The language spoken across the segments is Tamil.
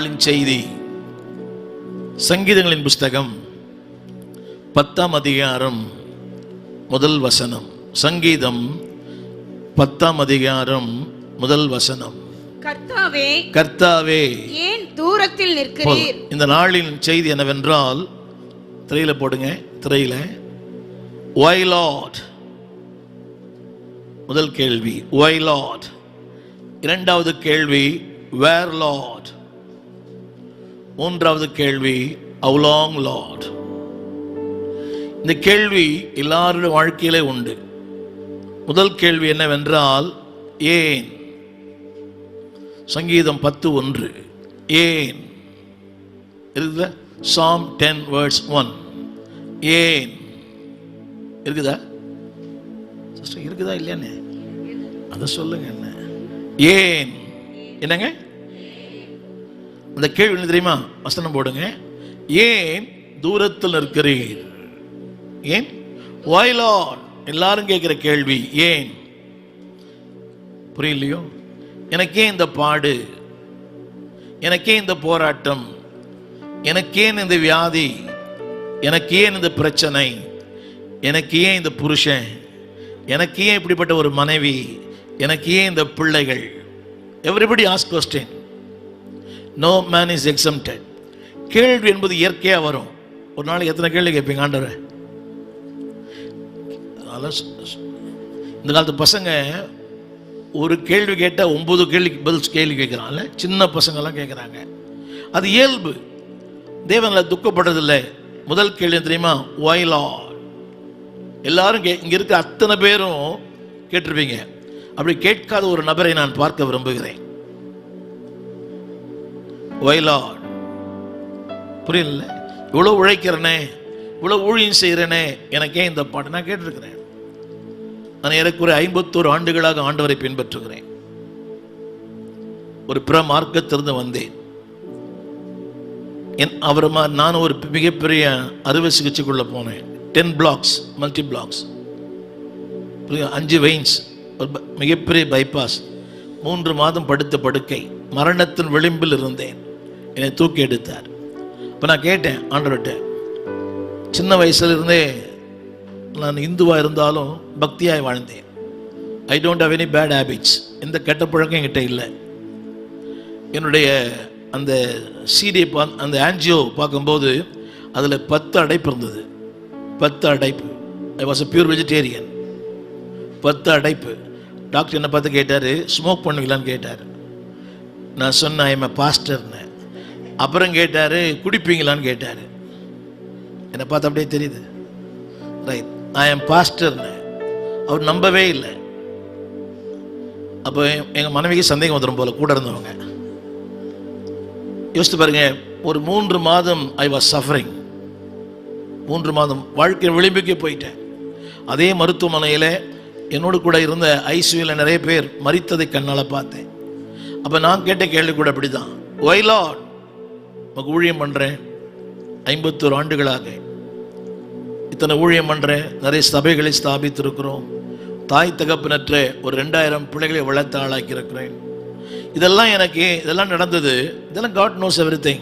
நாளின் செய்தி சங்கீதங்களின் புஸ்தகம் 10ஆம் அதிகாரம் முதல் வசனம். சங்கீதம் 10ஆம் அதிகாரம் முதல் வசனம். கர்த்தாவே, கர்த்தாவே, ஏன் தூரத்தில் நிற்கிறீர்? இந்த நாளின் செய்தி என்னவென்றால், திரையில போடுங்க, திரையில. Why Lord? முதல் கேள்வி why Lord. இரண்டாவது கேள்வி where Lord. மூன்றாவது கேள்வி how long Lord. இந்த கேள்வி எல்லாருடைய வாழ்க்கையிலே உண்டு. முதல் கேள்வி என்னவென்றால் ஏன். சங்கீதம் 10:1 ஏன் இருக்குதா? Psalm 10 verse 1 ஏன் இருக்குதா? சிஸ்டர் இருக்குதா இல்லையானே அதை சொல்லுங்க. என்ன ஏன் என்னங்க அந்த கேள்வி என்ன தெரியுமா? வசனம் போடுங்க. ஏன் தூரத்தில் இருக்கிறீர்? ஏன்? why Lord. எல்லாரும் கேட்கிற கேள்வி ஏன். புரியலையோ? எனக்கே இந்த பாடு, எனக்கே இந்த போராட்டம், எனக்கே இந்த வியாதி, எனக்கே இந்த பிரச்சனை, எனக்கே இந்த புருஷன், எனக்கே இப்படிப்பட்ட ஒரு மனைவி, எனக்கே இந்த பிள்ளைகள். Everybody ask question. No man is exempted. கேள்வி என்பது இயற்கையாக வரும். ஒரு நாளைக்கு எத்தனை கேள்வி கேட்பீங்க ஆண்டவரே? இந்த காலத்து பசங்க ஒரு கேள்வி கேட்டால் 9 கேள்விக்கு பதில் கேள்வி கேட்குறாங்கல்ல, சின்ன பசங்கள்லாம் கேட்குறாங்க. அது இயல்பு. தேவனில் துக்கப்படுறதில்லை. முதல் கேள்வி தெரியுமா? why Lord. எல்லாரும் இங்கே இருக்க அத்தனை பேரும் கேட்டிருப்பீங்க. அப்படி கேட்காத ஒரு நபரை நான் பார்க்க விரும்புகிறேன். why Lord. புரியல? இவ்வளோ உழைக்கிறேனே, இவ்வளோ ஊழியம் செய்கிறேனே, எனக்கே இந்த பாட்டு நான் கேட்டிருக்கிறேன். நான் ஏறக்குறை 51 ஆண்டுகளாக ஆண்டவரை பின்பற்றுகிறேன். ஒரு பிற மார்க்கத்திலிருந்து வந்தேன். நான் ஒரு மிகப்பெரிய அறுவை சிகிச்சைக்குள்ள போனேன். 10 blocks மல்டி பிளாக்ஸ், 5 வெயின்ஸ், ஒரு மிகப்பெரிய பைபாஸ், 3 மாதம் படுத்த படுக்கை, மரணத்தின் விளிம்பில் இருந்தேன். என்னை தூக்கி எடுத்தார். இப்போ நான் கேட்டேன் ஆண்டவர்கிட்ட, சின்ன வயசுல இருந்தே நான் இந்துவாக இருந்தாலும் பக்தியாய் வாழ்ந்தேன். I don't have any bad habits. எந்த கெட்ட பழக்கம் என்கிட்ட இல்லை. என்னுடைய அந்த சிடி அந்த ஆன்ஜியோ பார்க்கும்போது அதில் 10 அடைப்பு இருந்தது. 10 அடைப்பு. I was a pure vegetarian. 10 அடைப்பு. டாக்டர் என்னை பார்த்து கேட்டார், ஸ்மோக் பண்ணுவீங்களான்னு கேட்டார். நான் சொன்னேன் ஐ எம் எ பாஸ்டர்னு. அப்புறம் கேட்டார் குடிப்பீங்களான்னு கேட்டார். என்னை பார்த்து அப்படியே தெரியுது. Right, I am பாஸ்டர்னு. அவர் நம்பவே இல்லை. அப்போ எங்கள் மனைவிக்கு சந்தேகம் வந்துடும் போல, கூட இருந்தவங்க. யோசித்து பாருங்க, ஒரு 3 மாதம் ஐ வாஸ் சஃபரிங். 3 மாதம் வாழ்க்கை விளிம்புக்கே போயிட்டேன். அதே மருத்துவமனையில் என்னோடு கூட இருந்த ஐசியூவில் நிறைய பேர் மரித்ததை கண்ணால் பார்த்தேன். அப்போ நான் கேட்ட கேள்வி கூட அப்படி தான். why Lord. நமக்கு ஊழியம் பண்ணுறேன் 51 ஆண்டுகளாக. இத்தனை ஊழியம் பண்ணுறேன். நிறைய சபைகளை ஸ்தாபித்திருக்கிறோம். தாய் தகப்பனற்ற ஒரு 2000 பிள்ளைகளை வளர்த்து ஆளாக்கியிருக்கிறேன். இதெல்லாம் நடந்தது. இதெல்லாம் God knows everything.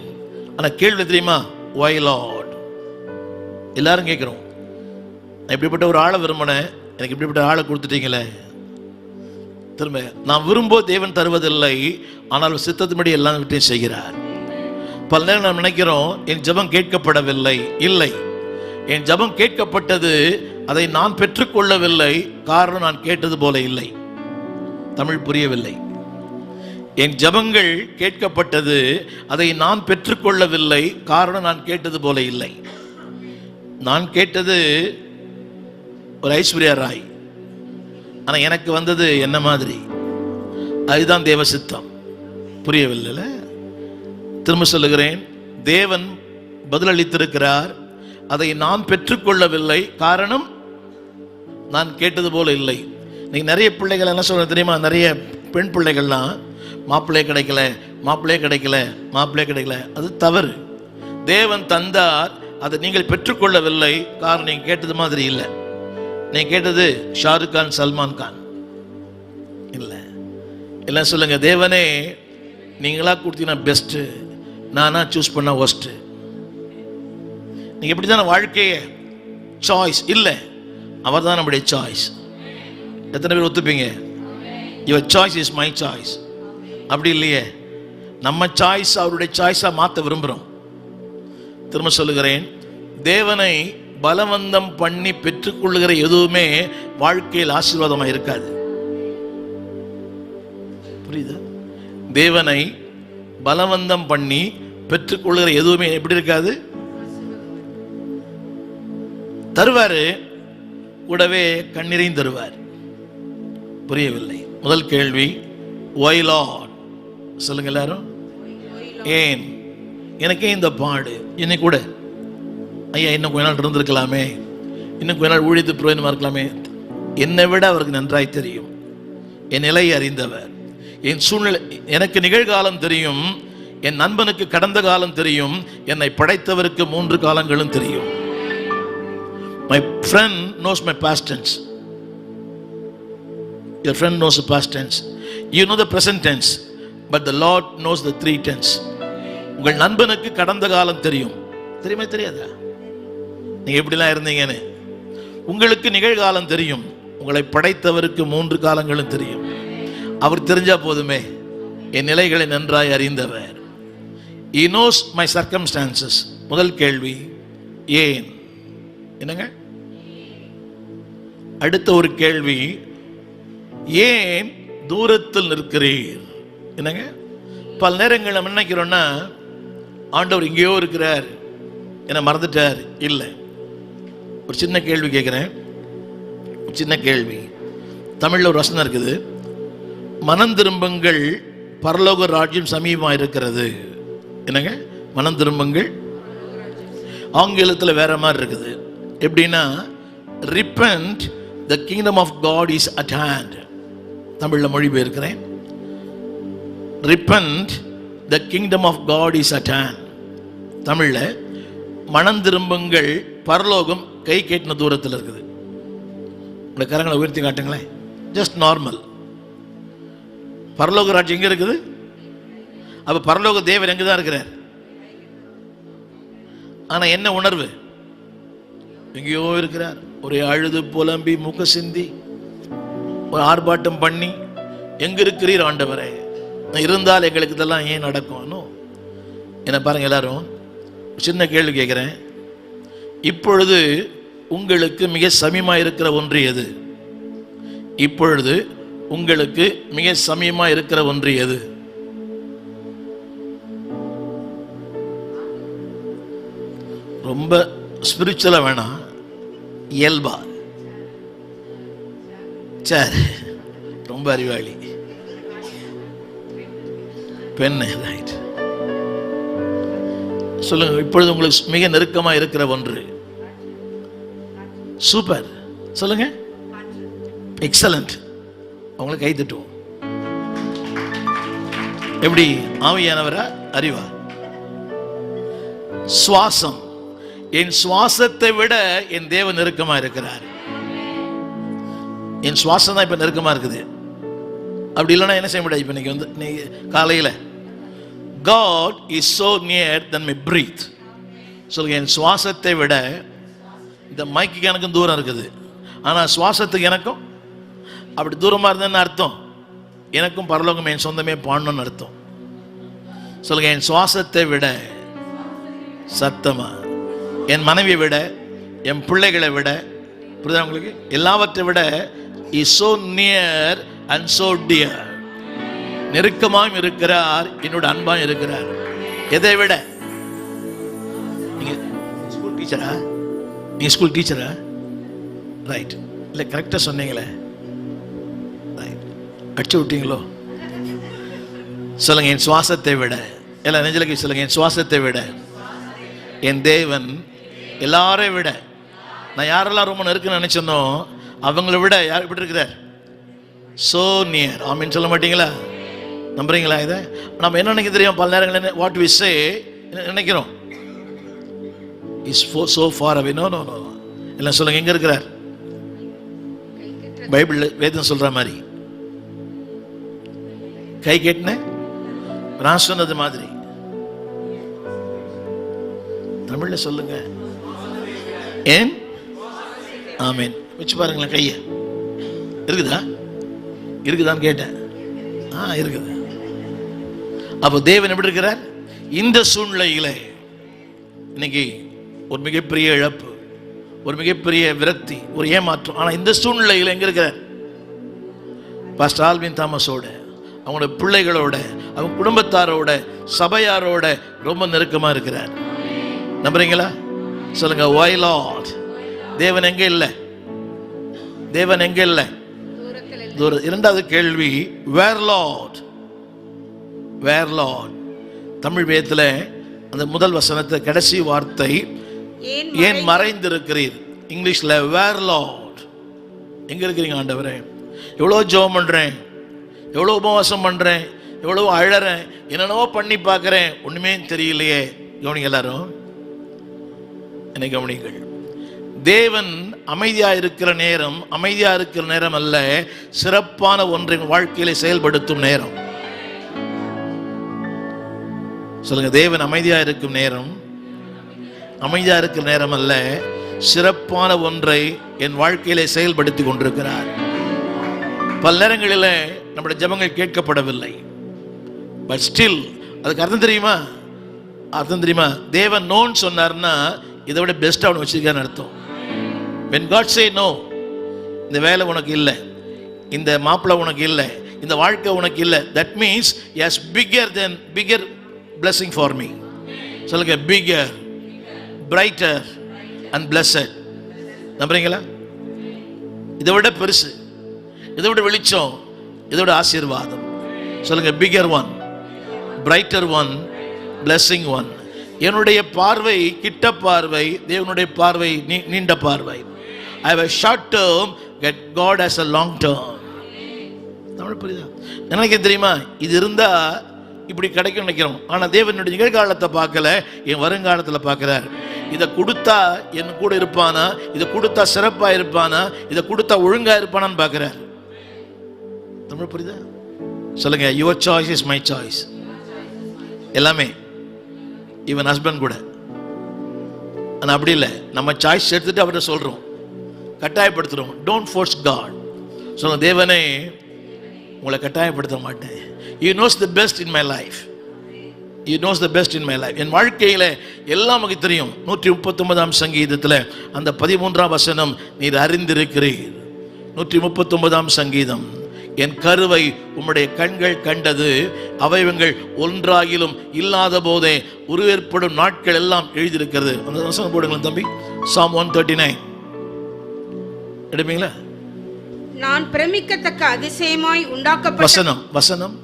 ஆனால் கேள்வி தெரியுமா? why Lord. எல்லாரும் கேட்குறோம். நான் இப்படிப்பட்ட ஒரு ஆளை விரும்பினேன், எனக்கு இப்படிப்பட்ட ஆளை கொடுத்துட்டீங்களே. திரும்ப நான் விரும்பும் தேவன் தருவதில்லை, ஆனால் சித்தத்தின்படி எல்லாவற்றையும் செய்கிறார். பல நேரம் நாம் நினைக்கிறோம் என் ஜெபம் கேட்கப்படவில்லை. இல்லை, என் ஜெபம் கேட்கப்பட்டது. அதை நான் பெற்றுக்கொள்ளவில்லை. காரணம் நான் கேட்டது போல இல்லை. தமிழ் புரியவில்லை. என் ஜெபங்கள் கேட்கப்பட்டது. அதை நான் பெற்றுக்கொள்ளவில்லை. காரணம் நான் கேட்டது போல இல்லை. நான் கேட்டது ஒரு ஐஸ்வர்யா ராய், ஆனால் எனக்கு வந்தது என்ன மாதிரி. அதுதான் தேவ சித்தம். புரியவில்லை. திரும்ப சொல்லுகிறேன், தேவன் பதிலளித்திருக்கிறார். அதை நான் பெற்றுக்கொள்ளவில்லை. காரணம் நான் கேட்டது போல இல்லை. இன்னைக்கு நிறைய பிள்ளைகள் என்ன சொல்ல தெரியுமா? நிறைய பெண் பிள்ளைகள்லாம் மாப்பிள்ளையே கிடைக்கல, மாப்பிள்ளையே கிடைக்கல, மாப்பிள்ளையே கிடைக்கல. அது தவறு. தேவன் தந்தார், அதை நீங்கள் பெற்றுக்கொள்ளவில்லை. காரணம் நீங்கள் கேட்டது மாதிரி இல்லை. நீங்கள் கேட்டது ஷாருக் கான், சல்மான் கான் இல்லை. எல்லாம் சொல்லுங்க, தேவனே நீங்களா கொடுத்தீங்கன்னா பெஸ்ட்டு, நானா சூஸ் பண்ண ஒஸ்ட். நீங்க எப்படி தானே வாழ்க்கையே சாய்ஸ் இல்லை, அவர் தான் நம்முடைய சாய்ஸ். எத்தனை பேர் ஒத்துப்பீங்க? Your choice is my choice. அப்படி இல்லையே, நம்ம சாய்ஸ் அவருடைய சாய்ஸா மாற்ற விரும்புகிறோம். திரும்ப சொல்லுகிறேன், தேவனை பலவந்தம் பண்ணி பெற்றுக்கொள்ளுகிற எதுவுமே வாழ்க்கையில் ஆசீர்வாதமாக இருக்காது. புரியுதா? தேவனை பலவந்தம் பண்ணி பெற்றுக்கொள்ளுகிற எதுவுமே எப்படி இருக்காது? தருவாரு, கூடவே கண்ணீரையும் தருவார். புரியவில்லை? முதல் கேள்வி, why Lord? சொல்லுங்க எல்லாரும். ஏன் எனக்கே இந்த பாடு? இன்னைக்கு கூட ஐயா இன்னும் கொஞ்ச நாள் இருந்திருக்கலாமே, இன்னும் கொஞ்ச நாள் ஊழியத்து பிரயோஜனமா இருக்கலாமே. என்னை விட அவருக்கு நன்றாய் தெரியும், என் நிலையை அறிந்தவர், என் சூழ்நிலை. எனக்கு நிகழ்காலம் தெரியும், என் நண்பனுக்கு கடந்த காலம் தெரியும், என்னை படைத்தவருக்கு 3 காலங்களும் தெரியும். My friend knows my past tense. Your friend knows the past tense. You know the present tense, but the Lord knows the 3 tense. உங்கள் நண்பனுக்கு கடந்த காலம் தெரியும். தெரியுமா தெரியாதா நீங்க எப்படிலாம் இருந்தீங்கன்னு? உங்களுக்கு நிகழ்காலம் தெரியும், உங்களை படைத்தவருக்கு 3 காலங்களும் தெரியும். அவர் தெரிஞ்சா போதுமே, என் நிலைகளை நன்றாய் அறிந்தவர். He knows my circumstances. முதல் கேள்வி ஏன்? என்னங்க? அடுத்த ஒரு கேள்வி, ஏன் தூரத்தில் நிற்கிறீர்? என்னங்க? பல நேரங்கள் நம்ம நினைக்கிறோம்னா ஆண்டவர் இங்கேயோ இருக்கிறார், என்னை மறந்துட்டார். இல்லை. ஒரு சின்ன கேள்வி கேட்குறேன், சின்ன கேள்வி. தமிழில் ஒரு வசனம் இருக்குது, மனம் திரும்புங்கள் பரலோக ராஜ்யம் சமீபமாக இருக்கிறது. என்னங்க? மனம் திரும்புங்கள். ஆங்கிலத்தில் வேற மாதிரி இருக்குது. எப்படின்னா, repent, the kingdom of God is at hand. தமிழில் மொழிபெயர்க்கிறேன், repent, the kingdom of God is at hand. தமிழில் மனம் திரும்புங்கள் பரலோகம் கை கேட்டின தூரத்தில் இருக்குது. இந்த கரங்களை உயர்த்தி காட்டுங்களேன். Just normal. பரலோக ராஜ்யம் எங்க இருக்குது? அப்ப பரலோக தேவன் எங்க தான் இருக்கிறார்? ஆனா என்ன உணர்வு? எங்கேயோ இருக்கிறார். ஒரே அழுது புலம்பி முக சிந்தி ஒரு ஆர்ப்பாட்டம் பண்ணி, எங்க இருக்கிறீர் ஆண்டவரே, இருந்தால் எங்களுக்கு இதெல்லாம் ஏன் நடக்கும்? என்ன பாருங்க, எல்லாரும் சின்ன கேள்வி கேட்கிறேன். இப்பொழுது உங்களுக்கு மிக சமீபமாக இருக்கிற ஒன்று எது? இப்பொழுது உங்களுக்கு மிக சமீபமாக இருக்கிற ஒன்று எது? ரொம்ப ஸ்பிரிச்சுவலா வேணாம், இயல்பா. சரி, ரொம்ப அறிவாளி பெண். ரைட், சொல்லுங்க. இப்பொழுது உங்களுக்கு மிக நெருக்கமா இருக்கிற ஒன்று. சூப்பர், சொல்லுங்க. எக்ஸலண்ட். அவங்களுக்கு கை தட்டுவோம். எப்படி? ஆவியானவரா அறிவா? சுவாசம். என் சுவாசத்தை விட என் தேவன் நெருக்கமா இருக்கிறார். என் சுவாசம் தான் இப்ப நெருக்கமா இருக்குது. அப்படி இல்லைன்னா என்ன செய்ய முடியாது? இப்ப இன்னைக்கு வந்து காலையில God is so near than my breath. சொல்லுங்க, என் சுவாசத்தை விட. இந்த மைக்கு எனக்கும் தூரம் இருக்குது, ஆனா சுவாசத்துக்கு எனக்கும் அப்படி தூரமா இருந்தேன்னு அர்த்தம். எனக்கும் பரலோகம் என் சொந்தமே பாடணும்னு அர்த்தம். சொல்லுங்க, என் சுவாசத்தை விட சத்தமா, என் மனைவியை விட, என் பிள்ளைகளை விட, புரியுதா உங்களுக்கு? எல்லாவற்றை விட is so near and so dear. நெருக்கமாயும் இருக்கிறார், என்னோட அன்பாயும் இருக்கிறார். எதை விட? நீங்க ஸ்கூல் டீச்சரா? நீங்க ஸ்கூல் டீச்சரா? ரைட். இல்லை, கரெக்டாக சொன்னீங்களே. ரைட், அடிச்சு விட்டீங்களோ? சொல்லுங்க, என் சுவாசத்தை விட. எல்லாம் நெஞ்சிலக்கு சொல்லுங்க, என் சுவாசத்தை விட என் தேவன் எல்லாரையும் விட. நான் யாரெல்லாம் ரொம்ப நெருக்கன்னு நினைச்சனோ அவங்கள விட யார் எப்படி இருக்கிறார்? So near. ஆமீன் சொல்ல மாட்டீங்களா? நம்புறீங்களா? இதை நம்ம என்ன நினைக்க தெரியும்? பல நேரங்கள் வாட் வி சே நினைக்கிறோம் is so far away. No no no. எல்லாம் சொல்லுங்க, எங்க இருக்கிறார்? பைபிள் வேதம் சொல்ற மாதிரி கை கேட்டின நான் சொன்னது மாதிரி தமிழ்ல சொல்லுங்க. ஏன்? ஆமென். வச்சு பாருங்களேன் கையை. இருக்குதா? இருக்குதான்னு கேட்டேன். இருக்குது. அப்போ தேவன் எப்படி இருக்கிறார்? இந்த சூழ்நிலையில இன்னைக்கு ஒரு மிகப்பெரிய இழப்பு, ஒரு மிகப்பெரிய விரக்தி, ஒரு ஏமாற்றம். ஆனா இந்த சூழ்நிலையில் எங்க இருக்கிறார்? பாஸ்டர் ஆல்வின் தாமஸோட, அவங்களோட பிள்ளைகளோட, அவங்க குடும்பத்தாரோட, சபையாரோட ரொம்ப நெருக்கமா இருக்கிறார். நம்புறீங்களா? சொல்லுங்க. why Lord? தேவன் எங்க இல்லை? தேவன் எங்க இல்லை? இரண்டாவது கேள்வி, where Lord? where Lord? Tamil வேதத்துல அந்த முதல் வசனத்தை கடைசி வார்த்தை ஏன் மறைந்திருக்கிறீர்? இங்கிலீஷ்ல where Lord? எங்க இருக்கிறீங்க ஆண்டவரே? எவ்வளவு ஜெபம் பண்றேன், எவ்வளவு உபவாசம் பண்றேன், எவ்வளவு அழறேன், என்னென்னவோ பண்ணி பார்க்கிறேன், ஒண்ணுமே தெரியலையே. கவனிங்க எல்லாரும், என்னை கவனிங்கள். தேவன் அமைதியா இருக்கிற நேரம் அமைதியா இருக்கிற நேரம் அல்ல, சிறப்பான ஒன்றின் வாழ்க்கையில செயல்படுத்தும் நேரம். சொல்லுங்க. தேவன் அமைதியா இருக்கும் நேரம் அமைதியா இருக்கிற நேரம் அல்ல, சிறப்பான ஒன்றை என் வாழ்க்கையில செயல்படுத்தி கொண்டிருக்கிறார். பல நேரங்களில் நம்முடைய ஜெபங்கள் கேட்கப்படவில்லை. பட் ஸ்டில் அதுக்கு அர்த்தம் தெரியுமா? அர்த்தம் தெரியுமா? தேவன் நோன்னு சொன்னார்னா இதை விட பெஸ்ட் அவனை வச்சிருக்கான்னு அர்த்தம். when God say no, இந்த வேலை உனக்கு இல்லை, இந்த மாப்பிள்ளை உனக்கு இல்லை, இந்த வாழ்க்கை உனக்கு இல்லை, that means yes bigger blessing for me. சொல்லுங்க. bigger, brighter and blessed. நம்புறீங்களா? இதை விட பெருசு, இதை விட வெளிச்சம், இதை விட ஆசீர்வாதம். சொல்லுங்க. bigger one, brighter one, blessing one. என்னுடைய பார்வை கிட்ட பார்வை, தேவனுடைய பார்வை நீண்ட பார்வை. I have a short term, but God has a long term. Tamil புரியுதா? எனக்கு தெரியுமா, இது இருந்தா இப்படி கிடைக்கும் நினைக்கிறோம். ஆனா தேவனுடைய நிகழ்காலத்தை பார்க்கல, என் வருங்காலத்தில் பார்க்கிறார். இதை கொடுத்தா என் கூட இருப்பானா, இதை கொடுத்தா சிறப்பா இருப்பானா, இதை கொடுத்தா ஒழுங்கா இருப்பானான்னு பார்க்கிறார். தமிழ் புரியுதா? சொல்லுங்க. Your choice is my choice. எல்லாமே இவன் ஹஸ்பண்ட் கூட. ஆனால் அப்படி இல்லை, நம்ம சாய்ஸ் எடுத்துட்டு அவர்கிட்ட சொல்கிறோம், கட்டாயப்படுத்துகிறோம். Don't force God. சொல்லுங்க. தேவனே, உங்களை கட்டாயப்படுத்த மாட்டேன். You knows the best in my life. You knows the best in my life. என் வாழ்க்கையில் எல்லாம் நமக்கு தெரியும். 139ஆம் சங்கீதத்தில் அந்த 13ஆம் வசனம், நீர் அறிந்திருக்கிறீர். 139ஆம் சங்கீதம், என் கருவை உம்முடைய கண்கள் கண்டது, அவைகள் ஒன்றாகிலும் இல்லாத போதே உருவேற்படும் நாட்கள் எல்லாம் எழுதியிருக்கிறது. அந்த வசனம் போடுங்களேன் தம்பி. Psalm 139 எடுப்பீங்களா? நான் பிரமிக்கத்தக்க அதிசயமாய் உண்டாக்கப்பட்ட வசனம்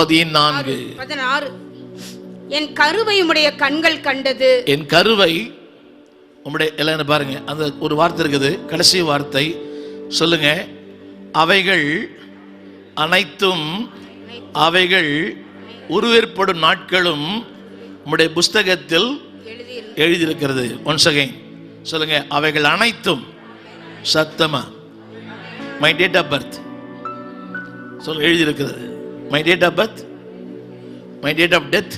16. என் கருவை உம்முடைய கண்கள் கண்டது. என் கருவை உம்முடைய, எல்லாம் பாருங்க, அந்த ஒரு வார்த்தை இருக்குது, கடைசி வார்த்தை. சொல்லுங்க. அவைகள் அனைத்தும், அவைகள் உருவேற்படும் நாட்களும் உம்முடைய புஸ்தகத்தில் எழுதியிருக்கிறது. ஒன்ஸ் அகைன் சொல்லுங்க. அவைகள் அனைத்தும். சத்தமா. மை டேட் ஆஃப் பர்த் சொல்லுங்க. எழுதியிருக்கிறது. My date of birth, my date of death.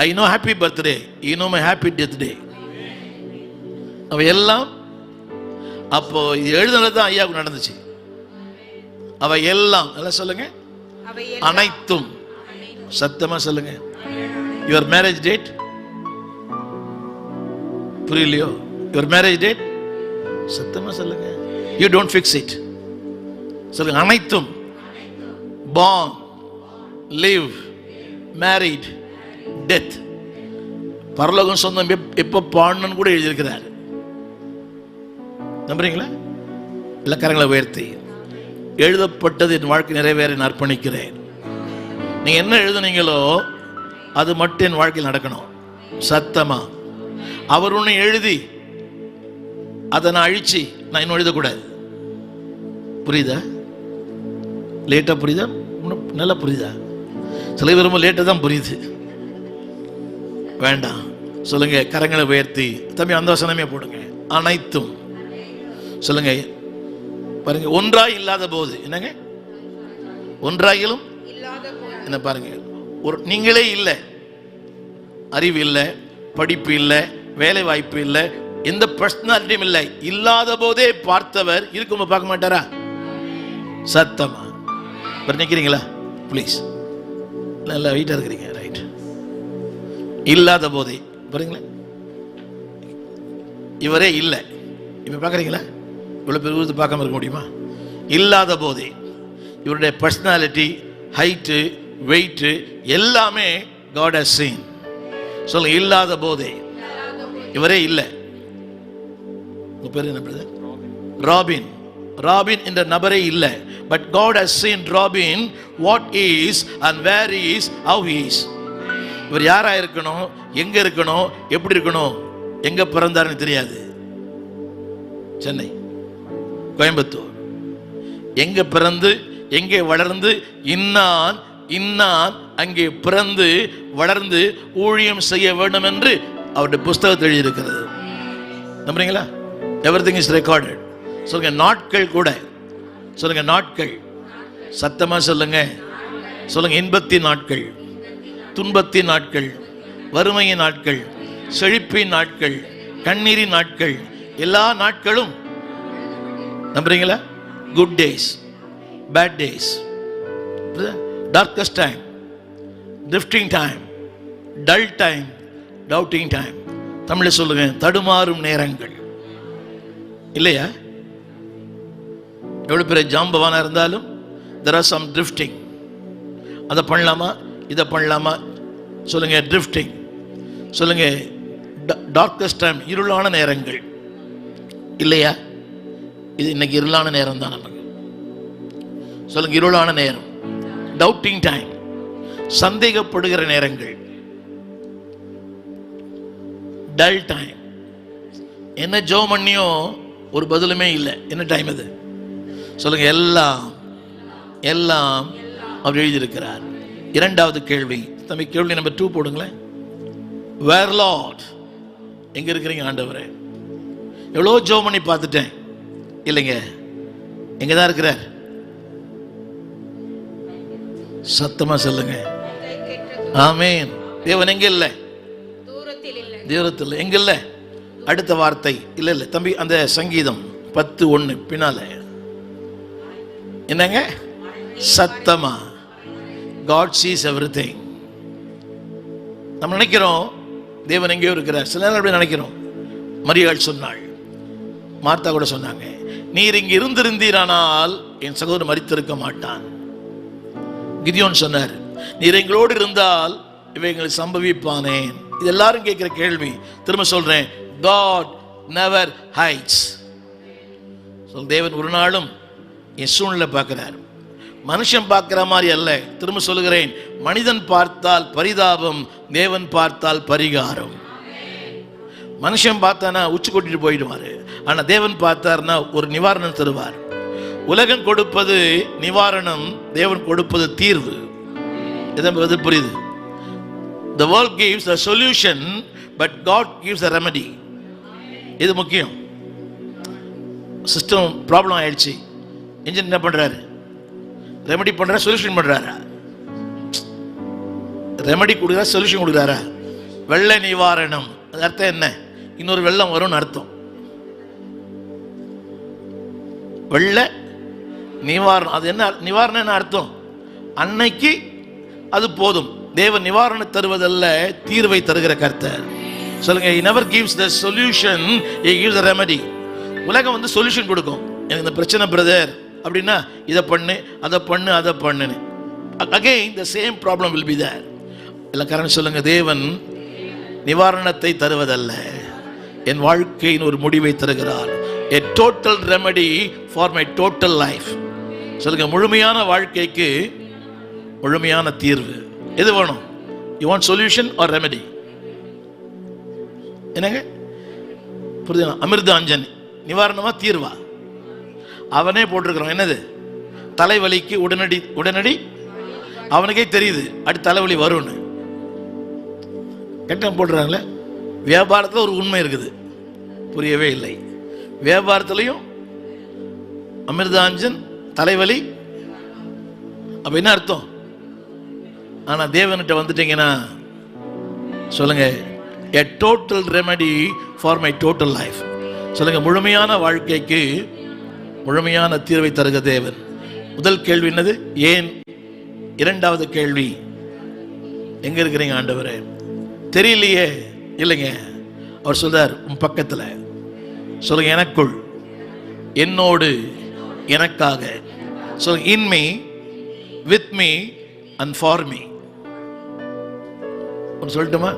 I know happy birthday, you know my happy death day. அவை எல்லாம் அப்போ இது எழுதுனது தான் ஐயாவுக்கு நடந்துச்சு. அவை எல்லாம், எல்லாம் சொல்லுங்க. அனைத்தும். சத்தமா சொல்லுங்க. யுவர் மேரேஜ் டேட், புரியலையோ? யுவர் மேரேஜ் டேட் சத்தமா சொல்லுங்க. You don't fix it. சொல்லுங்க. அனைத்தும். born, live, married, death. பரலோகம் சொந்தம் எப்ப பாடணும்னு கூட எழுதியிருக்கிறார். நம்புறீங்களா? இல்லை கரங்களை உயர்த்தி, எழுதப்பட்டது என் வாழ்க்கை நிறைவேற அர்ப்பணிக்கிறேன். நீங்க என்ன எழுதுனீங்களோ அது மட்டும் என் வாழ்க்கையில் நடக்கணும். சத்தமா. அவர் ஒன்று எழுதி அதை நான் அழிச்சு நான் இன்னும் எழுதக்கூடாது. புரியுதா? லேட்டா புரியுதா? நல்லா புரியுதா? சில பேரும் லேட்டா தான் புரியுது. வேண்டாம். சொல்லுங்க. கரங்களை உயர்த்தி தம்பி அந்த வசனமே போடுங்க. அனைத்தும். சொல்லுங்க. பாருங்க. ஒன்றாய் இல்லாத போது. என்னங்க? ஒன்றாயிலும் என்ன பாருங்க. ஒரு நீங்களே இல்லை, அறிவு இல்லை, படிப்பு இல்லை, வேலை வாய்ப்பு இல்லை, எந்த பர்சனாலிட்டியும் இல்லை. இல்லாத போதே பார்த்தவர் இருக்கும் பார்க்க மாட்டாரா? சத்தமா நிக்கிறீங்களா? ப்ளீஸ், நல்லா வெயிட்டா இருக்கிறீங்க. ரைட். இல்லாத போதே பாருங்களா, இவரே இல்லை. இப்ப பாக்குறீங்களா? இவ்வளவு பெரிய பார்க்காம இருக்க முடியுமா? இல்லாத போதே இவருடைய பர்சனாலிட்டி, ஹைட்டு, வெயிட் எல்லாமே God has seen. சொல்லுங்க, இல்லாத போதே. இவரே இல்லை. உங்க பேர் என்ன பிரதர்? ராபின். ராபின் என்ற நபரே இல்லை. But God has seen Robin what is and where he is, how he is. இவர் யாரா இருக்கணும், எங்க இருக்கணும், எப்படி இருக்கணும், எங்க பிறந்தாருன்னு தெரியாது. சென்னை, கோயம்புத்தூர், எங்க பிறந்து எங்கே வளர்ந்து இன்னான் இன்னான் அங்கே பிறந்து வளர்ந்து ஊழியம் செய்ய வேண்டும் என்று அவருடைய புஸ்தகத்தில் எழுதியிருக்கிறது. நம்புறீங்களா? Everything is recorded. சொல்லுங்க, நாட்கள் கூட. சொல்லுங்க, நாட்கள். சத்தமா சொல்லுங்க. சொல்லுங்க, இன்பத்தின் நாட்கள், துன்பத்தின் நாட்கள், வறுமையின் நாட்கள், செழிப்பின் நாட்கள், கண்ணீரின் நாட்கள், எல்லா நாட்களும். நம்புறீங்களா? Good days, bad days, darkest time, drifting time, dull time, doubting time. தமிழில் சொல்லுங்க, தடுமாறும் நேரங்கள். இல்லையா? எவ்வளவு பெரிய ஜாம்பவானா இருந்தாலும் there are some drifting. அதை பண்ணலாமா, இதை பண்ணலாமா? சொல்லுங்க, drifting. சொல்லுங்க, டார்க்கஸ்ட் டைம், இருளான நேரங்கள். இல்லையா? இது இன்னைக்கு இருளான நேரம் தான் நமக்கு. சொல்லுங்க, இருளான நேரம், டவுட்டிங் டைம், சந்தேகப்படுகிற நேரங்கள், டல் டைம். என்ன ஜெபம் பண்ணியோ ஒரு பதிலுமே இல்லை. என்ன டைம் அது? சொல்லுங்க, எல்லாம் எல்லாம் அவர் எழுதியிருக்கிறார். இரண்டாவது கேள்வி, தம்பி, கேள்வி நம்பர் 2 போடுங்களேன். வேர் லார்ட், எங்க இருக்கிறீங்க ஆண்டவரே? எவ்வளோ ஜெபம் பண்ணி பார்த்துட்டேன், இல்லைங்க. எங்கதான் இருக்கிறார்? சத்தமா சொல்லுங்க. ஆமென். தேவன் எங்க இல்லை? தூரத்தில். எங்க இல்லை? அடுத்த வார்த்தை இல்ல இல்ல தம்பி, அந்த சங்கீதம் 10:1 பின்னால என்னங்க? சத்தமா. God sees everything. நம்ம நினைக்கிறோம் தேவன் எங்கேயோ இருக்கிறார். சில நேரம் அப்படி நினைக்கிறோம். மரியாள் சொன்னாள், மார்த்தா கூட சொன்னாங்க, நீர் இங்கு இருந்திருந்தீரானால் என் சகோதரன் மரித்திருக்க மாட்டான். கிதியோன் சொன்னார், நீர் எங்களோடு இருந்தால் இவைகளை சம்பவிப்பானேன். இது எல்லாரும் கேட்கிற கேள்வி. திரும்ப சொல்றேன், God never hides. தேவன் ஒரு நாளும் என் சூழ்நிலை பார்க்கிறார். மனுஷன் பார்க்கிற மாதிரி அல்ல. திரும்ப சொல்லுகிறேன், மனிதன் பார்த்தால் பரிதாபம், தேவன் பார்த்தால் பரிகாரம். மனுஷன் பார்த்தானா உச்சி கொட்டிட்டு போயிடுவாரு. ஆனா தேவன் பார்த்தார்னா ஒரு நிவாரணம் தருவார். உலகம் கொடுப்பது நிவாரணம், தேவன் கொடுப்பது தீர்வு. இது புரியுது? The world gives a solution, but God gives a remedy. இது முக்கியம். சிஸ்டம் ப்ராப்ளம் ஆயிடுச்சு, இன்ஜின் என்ன பண்றாரு? ரெமெடி பண்றாரு, சொல்யூஷன் பண்றாரா? ரெமெடி கொடுக்குறாரு, சொல்யூஷன் கொடுக்குறாரா? வெள்ள நிவாரணம், அது அர்த்தம் என்ன? இன்னொரு வெள்ளம் வரும்னு அர்த்தம். வெள்ள நிவாரணம், அது என்ன நிவாரணம்? என்ன அர்த்தம்? அன்னைக்கு அது போதும். தேவன் நிவாரணம் தருவதல்ல, தீர்வை தருகிற கர்த்தர். சொல்லுங்க, he never gives the solution, he gives the remedy. உலகம் வந்து சொல்யூஷன் கொடுக்கும். எனக்கு இந்த பிரச்சனை பிரதர் அப்படின்னா இதை பண்ணு, அதை பண்ணு, அதை பண்ணுன்னு. again the same problem will be there. எல்லாம் காரணம் சொல்லுங்க, தேவன் நிவாரணத்தை தருவதல்ல, என் வாழ்க்கையின் ஒரு முடிவை தருகிறார். a total remedy for my total life. சொல்லுங்க, முழுமையான வாழ்க்கைக்கு முழுமையான தீர்வு. எது வேணும்? you want solution or remedy? என்னங்க புரியுது? அமிர்த அஞ்சன் நிவாரணமா தீர்வா? அவனே போட்டிருக்கிறான். என்னது? தலைவலிக்கு உடனடி உடனடி. அவனுக்கே தெரியுது அடுத்த தலைவலி வரும்னு. கட்டம் போடுறாங்களே. வியாபாரத்தில் ஒரு உண்மை இருக்குது, புரியவே இல்லை. வியாபாரத்திலையும் அமிர்தாஞ்சன் தலைவலி. அப்ப என்ன அர்த்தம்? ஆனா தேவன்கிட்ட வந்துட்டீங்கன்னா சொல்லுங்க, a total remedy for my total life. சொல்லுங்க, முழுமையான வாழ்க்கைக்கு முழுமையான தீர்வை தருக தேவன். முதல் கேள்வி என்னது? ஏன்? இரண்டாவது கேள்வி, எங்க இருக்கிறீங்க ஆண்டவரே? தெரியலையே. இல்லைங்க, அவர் சொல்றார் உன் பக்கத்துல. சொல்லுங்க, எனக்குள், என்னோடு, எனக்காக. சொல்லுங்க, in me, with me and for me. சொல்லட்டுமா?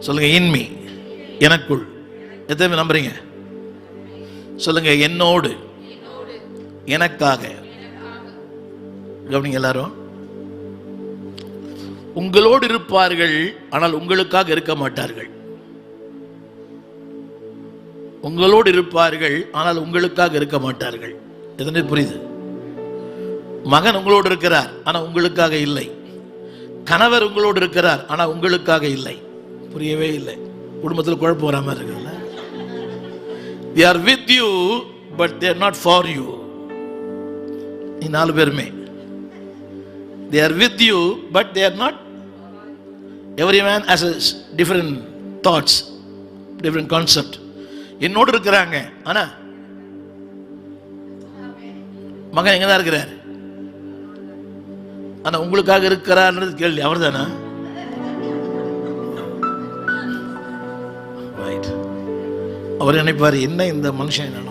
சொல்லுங்க, in me, எனக்குள். எத்தனை நம்புறீங்க? சொல்லுங்க, என்னோடு, எனக்காக. கவனிங்க எல்லாரும். உங்களோடு இருப்பார்கள், ஆனால் உங்களுக்காக இருக்க மாட்டார்கள். உங்களோடு இருப்பார்கள், ஆனால் உங்களுக்காக இருக்க மாட்டார்கள். எதனை புரியுது? மகன் உங்களோடு இருக்கிறார், ஆனா உங்களுக்காக இல்லை. கணவர் உங்களோடு இருக்கிறார், ஆனா உங்களுக்காக இல்லை. புரியவே இல்லை. குடும்பத்தில் குழப்பம் வராம இருக்குல்ல? They are with you, but they are not for you. நீ 4 பேருமே they are with you, but they are not. Every man has a different thoughts, different concept. என்னோடு இருக்கிறாங்க, ஆனா மகன் எங்க தான் இருக்கிறார், ஆனா உங்களுக்காக இருக்கிறார்ன்றது கேள்வி. அவர் தானா? அவர் நினைப்பாரு, என்ன இந்த மனுஷன் என்ன.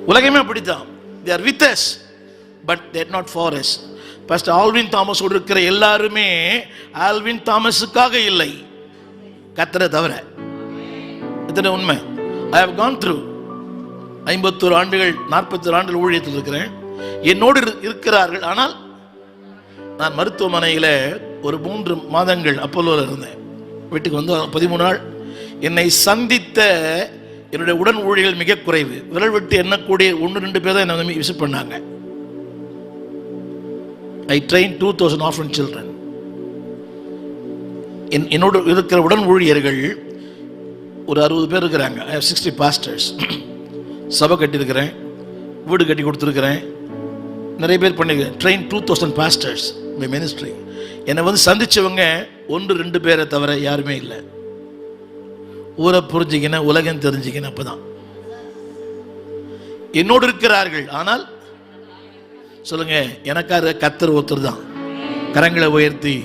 உலகமே அப்படித்தான். They are with us, but they are not for us. Pastor Alvin Thomas இருக்கிற எல்லாருமே ஆல்வின் தாமஸுக்காக இல்லை, கர்த்தரை தவிர. எத்தனை உண்மை? I have gone through 51 ஆண்டுகள் 41 ஆண்டுகள் ஊழியத்தில் இருக்கிறேன். என்னோடு இருக்கிறார்கள், ஆனால் நான் மருத்துவமனையில் ஒரு 3 மாதங்கள் அப்போலோவில் இருந்தேன். வீட்டுக்கு வந்து 13 நாள். என்னை சந்தித்த என்னுடைய உடன் ஊழியர்கள் மிக குறைவு. விரல் விட்டு எண்ணக்கூடிய 1-2 பேர் தான் என்னை விசிட் பண்ணாங்க. I trained 2000 orphan children. என்னோடு இருக்கிற உடன் ஊழியர்கள் ஒரு 60 பேர் இருக்கிறாங்க. I have 60 pastors. சபை கட்டியிருக்கிறேன், வீடு கட்டி கொடுத்துருக்கிறேன், நிறைய பேர் பண்ணியிருக்கிறேன். Train 2000 pastors my ministry. என்னை வந்து சந்திச்சவங்க 1-2 பேரை தவிர யாருமே இல்லை. ஊரை புரிஞ்சிக்கின, உலகம் தெரிஞ்சிக்கின. அப்பதான் என்னோடு இருக்கிறார்கள், ஆனால் சொல்லுங்க, எனக்காக கர்த்தர் ஒருத்தர் தான். கரங்களை உயர்த்தி,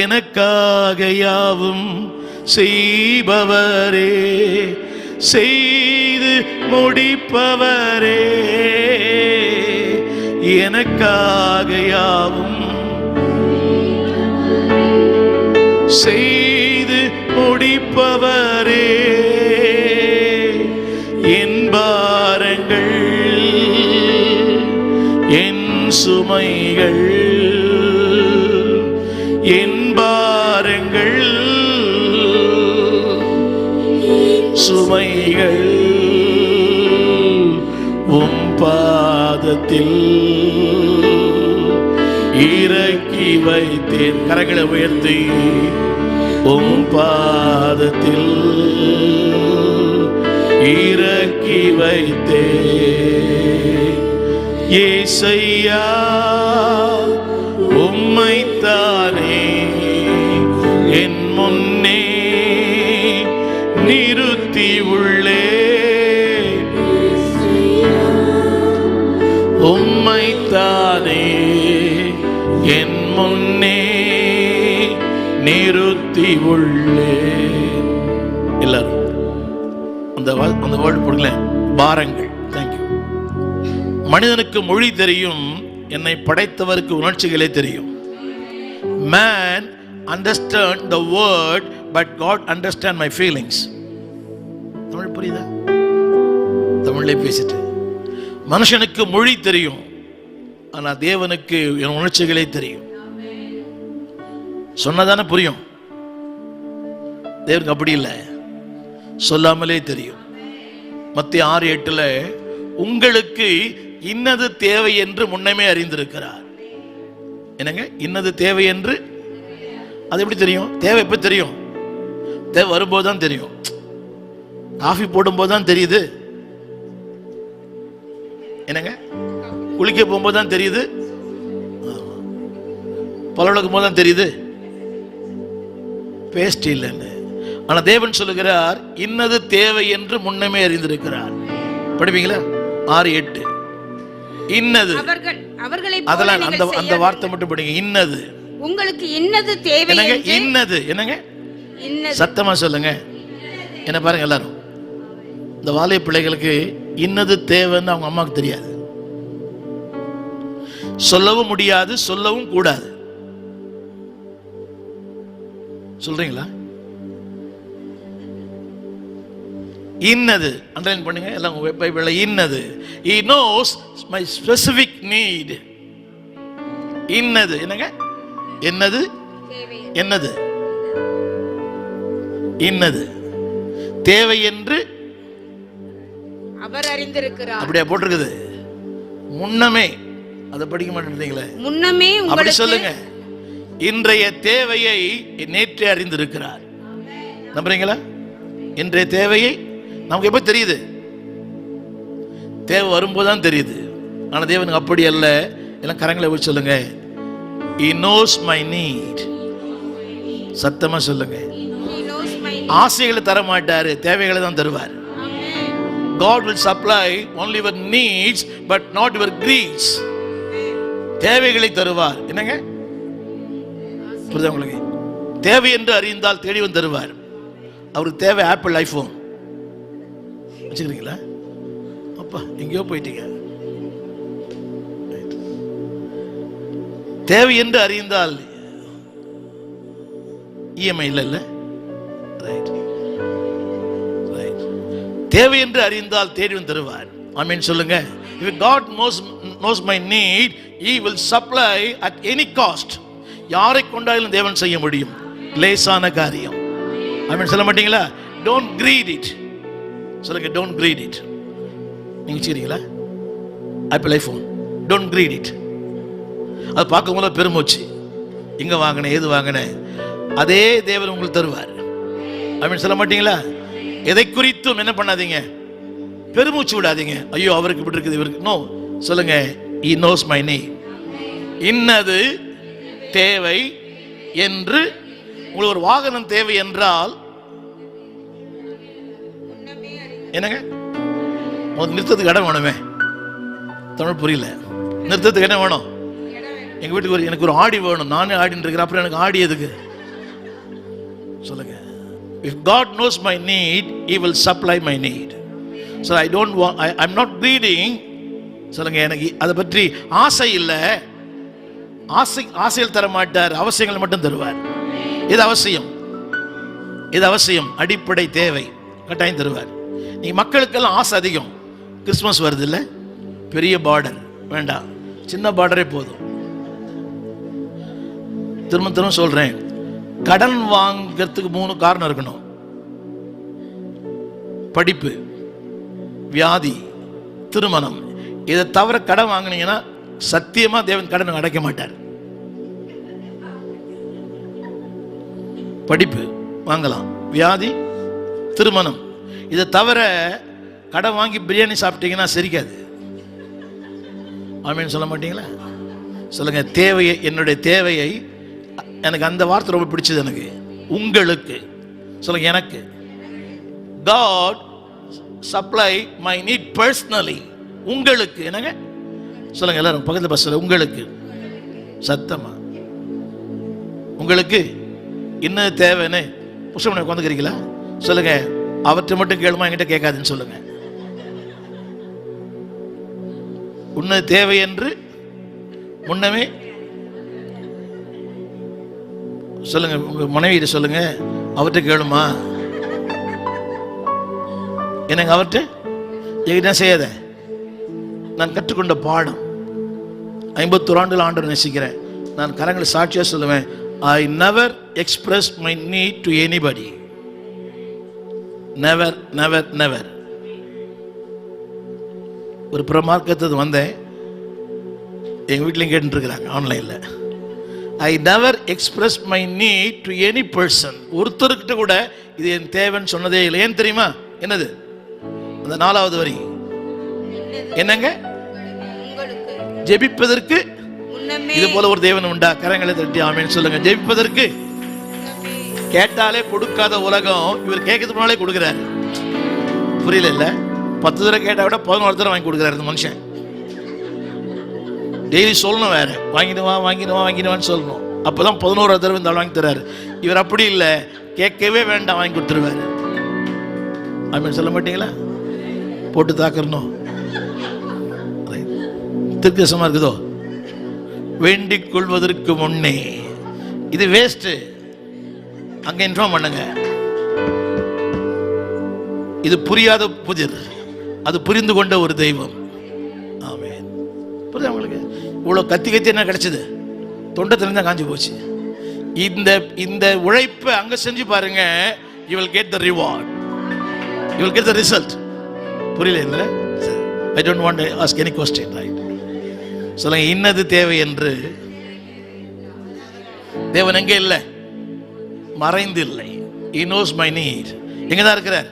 எனக்காக யாவும் செய்பவரே, செய்து முடிப்பவரே, எனக்காக யாவும் செய்து முடிப்பவரே, என் பாரங்கள் என் சுமைகள், என் பாரங்கள் சுமைகள் உம் பாதத்தில் இறக்கி வைத்தேன். கரங்களை உயர்த்தி, உம் பாதத்தில் இறக்கி வைத்தேன். ஏசையா உம்மைத்தானே என் முன்னே நிறுத்தி உள்ளே, உம்மைத்தானே என் முன்னே நிறுத்தி உள்ளே. எல்லாரும் அந்த வேர்டு போடுங்கள, பாரங்கள். தேங்க்யூ. மனிதனுக்கு மொழி தெரியும், என்னை படைத்தவருக்கு உணர்ச்சிகளே தெரியும். Man understand the word, but God understand my feelings. Tamil புரியுதா? தமிழ்லே பேசிட்டு. மனுஷனுக்கு மொழி தெரியும், ஆனா தேவனுக்கு என் உணர்ச்சிகளே தெரியும். சொன்னதானே புரியும். தேவனுக்கு அப்படி இல்லை, சொல்லாமலே தெரியும். மத்திய 6:8 உங்களுக்கு இன்னது தேவை என்று முன்னமே அறிந்திருக்கிறார். என்னங்க இன்னது தேவை என்று? அது எப்படி தெரியும்? தேவை எப்ப தெரியும்? தேவை வரும்போது தான் தெரியும். காஃபி போடும்போது தான் தெரியுது. என்னங்க குளிக்க போகும்போது தான் தெரியுது. பல விளக்கும் போது தான் தெரியுது. பேஸ்ட் இல்லைன்னு. ஆனா தேவன் சொல்லுகிறார், இன்னது தேவை என்று முன்னமே அறிந்திருக்கிறார். படிப்பீங்களா? 6:8. இன்னது, அதெல்லாம் அந்த வார்த்தை மட்டும் படிங்க. இன்னது உங்களுக்கு இன்னது தேவை. இன்னது என்னங்க? சத்தமா சொல்லுங்க. என்ன பாருங்க எல்லாரும், இந்த வாலிய பிள்ளைகளுக்கு இன்னது தேவைன்னு அவங்க அம்மாவுக்கு தெரியாது, சொல்லவும் முடியாது, சொல்லவும் கூடாது. சொல்றீங்களா? இன்னது அண்டர்லைன் பண்ணுங்க எல்லாம் பைபிள்ல. இன்னது, he knows my specific need. இன்னது என்னங்க? என்னது? என்னது? இன்னது தேவை என்று அவர் அறிந்திருக்கிறார். அப்படியே போட்டிருக்குது. முன்னமே, அதை படிக்க மாட்டேங்கிறீங்களே. முன்னமே அப்படி சொல்லுங்க. இன்றைய தேவையை நேற்றே அறிந்திருக்கிறார். நம்புறீங்களா? இன்றைய தேவையை நமக்கு எப்ப தெரியுது? தேவை வரும்போதுதான் தெரியுது. ஆனா தேவனுக்கு அப்படி அல்ல. எல்லாம் கரங்களை வச்சு சொல்லுங்க, he knows my need. சத்தமா சொல்லுங்க. ஆசைகளை தர மாட்டாரு, தேவைகளை தான் தருவார். God will supply only your needs but not your greeds. தேவைகளை தருவார். என்னங்க புரியுதா உங்களுக்கு? தேவை என்று அறிந்தால் தேடி வந்து தருவார். அவருக்கு தேவை ஆப்பிள் ஐபோன் வச்சுக்கிறீங்களா? அப்பா எங்கேயோ போயிட்டீங்க. தேவை என்று அறிந்தால் இஎம்ஐ இல்ல. தேவை என்று அறிந்தால் தேடி வந்து தருவார். ஆமென் சொல்லுங்க. If God knows my need, he will supply at any cost. யாரை கொண்டாலும் தேவன் செய்ய முடியும், லேசான காரியம். ஆமென் சொல்ல மாட்டீங்களா? Don't greed it. சொல்லுங்க, don't greed it. நீங்க செய்றீங்களா? Apple iPhone, don't greed it. அது பார்க்கும்போது பெருமூச்சு, எங்க வாங்கின, ஏது வாங்கின, அதே தேவன் உங்களுக்கு தருவார். ஆமென் சொல்ல மாட்டீங்களா? எதை குறித்தும் என்ன பண்ணாதீங்க, பெருமூச்சு விடாதீங்க. ஐயோ அவருக்கு இப்படி இருக்குது, இவருக்கு. நோ, சொல்லுங்க, he knows my need. இன்னது தேவை என்று. உங்களுக்கு ஒரு வாகனம் தேவை என்றால் என்னங்க? நிறுத்தத்துக்கு இடம் வேணுமே. தமிழ் புரியல. நிறுத்தத்துக்கு இடம் வேணும். எங்க வீட்டுக்கு எனக்கு ஒரு ஆடி வேணும். நானே ஆடின்னு இருக்கிறேன், அப்புறம் எனக்கு ஆடி எதுக்கு? சொல்லுங்க. If God knows my need, he will supply my need. So I don't want, I'm not greeding. சொல்லுங்க, எனக்கு அதை பற்றி ஆசை இல்லை. ஆசையில் தர மாட்டார், அவசியங்கள் மட்டும் தருவார். இது அவசியம், இது அவசியம், அடிப்படை தேவை கட்டாயம் தருவார். நீங்க மக்களுக்கெல்லாம் ஆசை அதிகம். கிறிஸ்துமஸ் வருது இல்ல, பெரிய பார்டர் வேண்டாம், சின்ன பார்டரே போதும். திரும்ப திரும்ப சொல்றேன், கடன் வாங்கிறதுக்கு 3 காரணம் இருக்கணும்: படிப்பு, வியாதி, திருமணம். இதை தவிர கடன் வாங்கினீங்கன்னா சத்தியமா தேவன் கடன் அடைக்க மாட்டார். படிப்பு வாங்கலாம், வியாதி, திருமணம். இதை தவிர கடன் வாங்கி பிரியாணி சாப்பிட்டீங்கன்னா சிரிக்காது. ஆமீன் சொல்ல மாட்டீங்களா? சொல்லுங்க, தேவையை, என்னுடைய தேவையை, எனக்கு அந்த வார்த்தை ரொம்ப பிடிச்சது எனக்கு. உங்களுக்கு சொல்லுங்க, எனக்கு God supply my need personally. உங்களுக்கு என்னங்க சொல்லுங்க, எல்லாரும் பக்கத்துல பஸ்ல. உங்களுக்கு சத்தமா, உங்களுக்கு என்ன தேவைன்னு புஷ்பம் உட்காந்துக்கிறீங்களா? சொல்லுங்க, அவற்றை மட்டும் கேளுமா, என்கிட்ட கேட்காதுன்னு சொல்லுங்க. உன்ன தேவை என்று முன்னமே சொல்லுங்க. உங்க மனைவியிட சொல்லுங்க, அவர்கிட்ட கேளுமா. எனக்கு அவர்கிட்ட என்கிட்ட செய்யாத. நான் கற்றுக்கொண்ட பாடம், 51 ஆண்டுகள் ஆண்டவரை நேசிக்கிறேன். நான் கரங்களை சாட்சியா சொல்லுவேன், I never expressed my need to anybody. Never, never, never. ஒரு பிரமார்க்கத்துக்கு வந்தேன், எங்க வீட்லையும் கேட்டு இருக்கிறாங்க ஆன்லைன்ல. I never expressed my need to any person. ஒருத்தருக்கிட்ட கூட இது என் தேவைன்னு சொன்னதே இல்லை. ஏன் தெரியுமா? என்னது அந்த 4வது வரி? என்னங்க? ஜெபிப்பதற்கு இது போல ஒரு தேவன் உண்டா? கரங்களை தட்டி ஆமென் சொல்லுங்க. ஜெபிப்பதற்கு கேட்டாலே கொடுக்காத உலகம் இவர் கேட்கறதுக்கு முன்னாலே கொடுக்குறாரு. புரியல இல்ல? 10 தடவை கேட்டா விட 11 தடவை வாங்கி கொடுக்குறாரு இந்த மனுஷன். டெய்லி சொல்லணும், வேற வாங்கிடுவான்னு சொல்லணும். அப்பதான் 11 தடவை இந்த ஆள் வாங்கி தர்றாரு. இவர் அப்படி இல்லை, கேட்கவே வேண்டாம், வாங்கி கொடுத்துருவாரு. அப்படின்னு சொல்ல மாட்டீங்களா? போட்டு தாக்கணும். திருக்கசமா இருக்குதோ? வேண்டிக் கொள்வதற்கு முன்னே இது வேஸ்ட். அங்க இன்ஃபார்ம் பண்ணுங்க. இது புரியாத புதிர், அது புரிந்து கொண்ட ஒரு தெய்வம். ஆமென். புரியுதா உங்களுக்கு? இவ்வளவு கத்தி என்ன கிடைச்சது? தொண்டை தெரிஞ்சா காஞ்சி போச்சு. இந்த உழைப்பை அங்க செஞ்சு பாருங்க. you will get the reward, you will get the result. புரியல இல்ல? I don't want to ask any question, right? சொல்லுங்க, இன்னது தேவை என்று. தேவன் எங்க இல்லை? மறைந்து இல்லை. he knows my need. எங்கதான் இருக்கிறார்?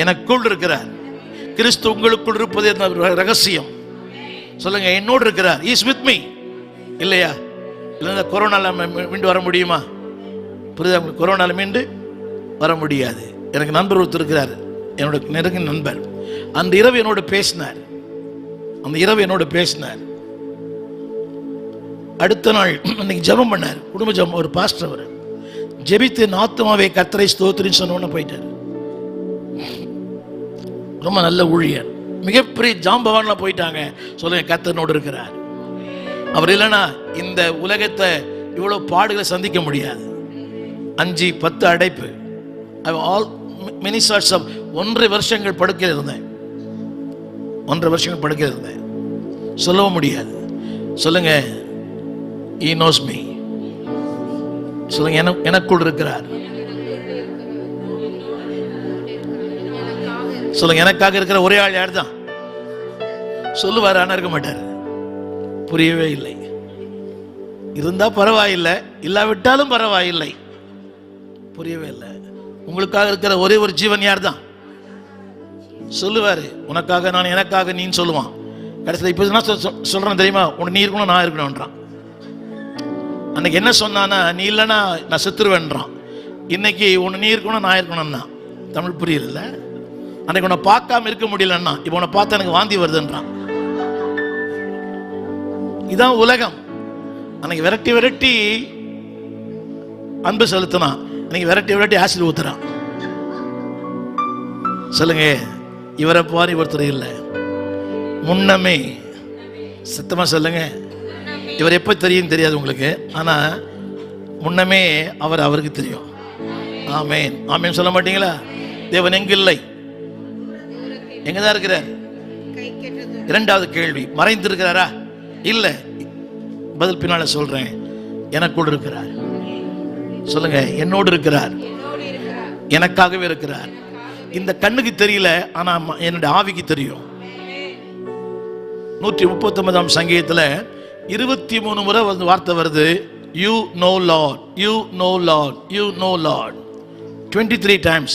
எனக்குள் இருக்கிறார். கிறிஸ்து உங்களுக்குள் இருப்பது ரகசியம். சொல்லுங்க, என்னோடு இருக்கிறார். he is with me. இல்லையா? இல்லை, கொரோனால மீண்டு வர முடியுமா? புரியுதா? கொரோனால மீண்டு வர முடியாது. எனக்கு நண்பர் ஒருத்தர் இருக்கிறார், என்னோட நெருங்கிய நண்பர். அந்த இரவு என்னோட பேசினார். அடுத்த நாள் அன்னைக்கு ஜெபம் பண்ணார், குடும்ப ஜெபம். ஒரு பாஸ்டர், அவர் ஜெபித்து ஆத்துமாவே கர்த்தரை ஸ்தோத்திரின்னு சொன்னோன்னு போயிட்டார். ரொம்ப நல்ல ஊழியர், மிகப்பெரிய ஜாம்பவான்லாம் போயிட்டாங்க. சொல்லுங்க, கர்த்தனோடு இருக்கிறார். அவர் இல்லைன்னா இந்த உலகத்தை இவ்வளவு பாடுகளை சந்திக்க முடியாது. 5-10 அடைப்பு, மெனி சார்ட்ஸ் ஆஃப் 1.5 வருஷங்கள் படுக்கையில் இருந்தேன். 1.5 வருஷங்கள் படுக்கையில் இருந்தேன். சொல்லவும் முடியாது. சொல்லுங்க, he knows me. சொல்லுங்க, எனக்குள் இருக்கிறார். சொல்லுங்க, எனக்காக இருக்கிற ஒரே ஆள் யார் தான்? சொல்லுவார், ஆனா இருக்க மாட்டார். புரியவே இல்லை. இருந்தா பரவாயில்லை, இல்லாவிட்டாலும் பரவாயில்லை. புரியவே இல்லை. உங்களுக்காக இருக்கிற ஒரே ஒரு ஜீவன் யார் தான்? சொல்லுவாரு, உனக்காக நான், எனக்காக நீன்னு சொல்லுவான். கடைசியில் இப்போ என்ன சொல்றான் தெரியுமா? உனக்கு நீ இருக்கணும், நான் இருக்கணும்ன்றான். அன்னைக்கு என்ன சொன்னானா, நீ இல்லைன்னா நான் செத்துருவேன்றான். இன்னைக்கு உன்னை நீ இருக்கணும், நான் இருக்கணும்னா. தமிழ் புரியல. அன்னைக்கு உன்னை பார்க்காம இருக்க முடியலன்னா இப்போ உன்னை பார்த்தா எனக்கு வாந்தி வருதுன்றான். இதான் உலகம். அன்னைக்கு விரட்டி அன்பு செலுத்தினா, இன்னைக்கு விரட்டி ஆசிட் ஊத்துறான். சொல்லுங்க, இவரை பாரி ஒருத்தர் இல்லை. முன்னமே, சத்தமா சொல்லுங்க, இவர் எப்ப தெரியும் தெரியாது உங்களுக்கு, ஆனா முன்னமே அவருக்கு தெரியும். ஆமேன், ஆமேன் சொல்ல மாட்டீங்களா? தேவன் எங்க இல்லை? எங்கதான் இருக்கிறார்? இரண்டாவது கேள்வி, மறைந்திருக்கிறாரா? இல்ல. பதில் பின்னால சொல்றேன். எனக்குள் இருக்கிறார். சொல்லுங்க, என்னோடு இருக்கிறார், எனக்காகவே இருக்கிறார். இந்த கண்ணுக்கு தெரியல, ஆனா என்னுடைய ஆவிக்கு தெரியும். 139ஆம் சங்கீதத்துல 23 முறை வார்த்தை வருது, you know Lord, you know Lord, you know Lord. 23 times.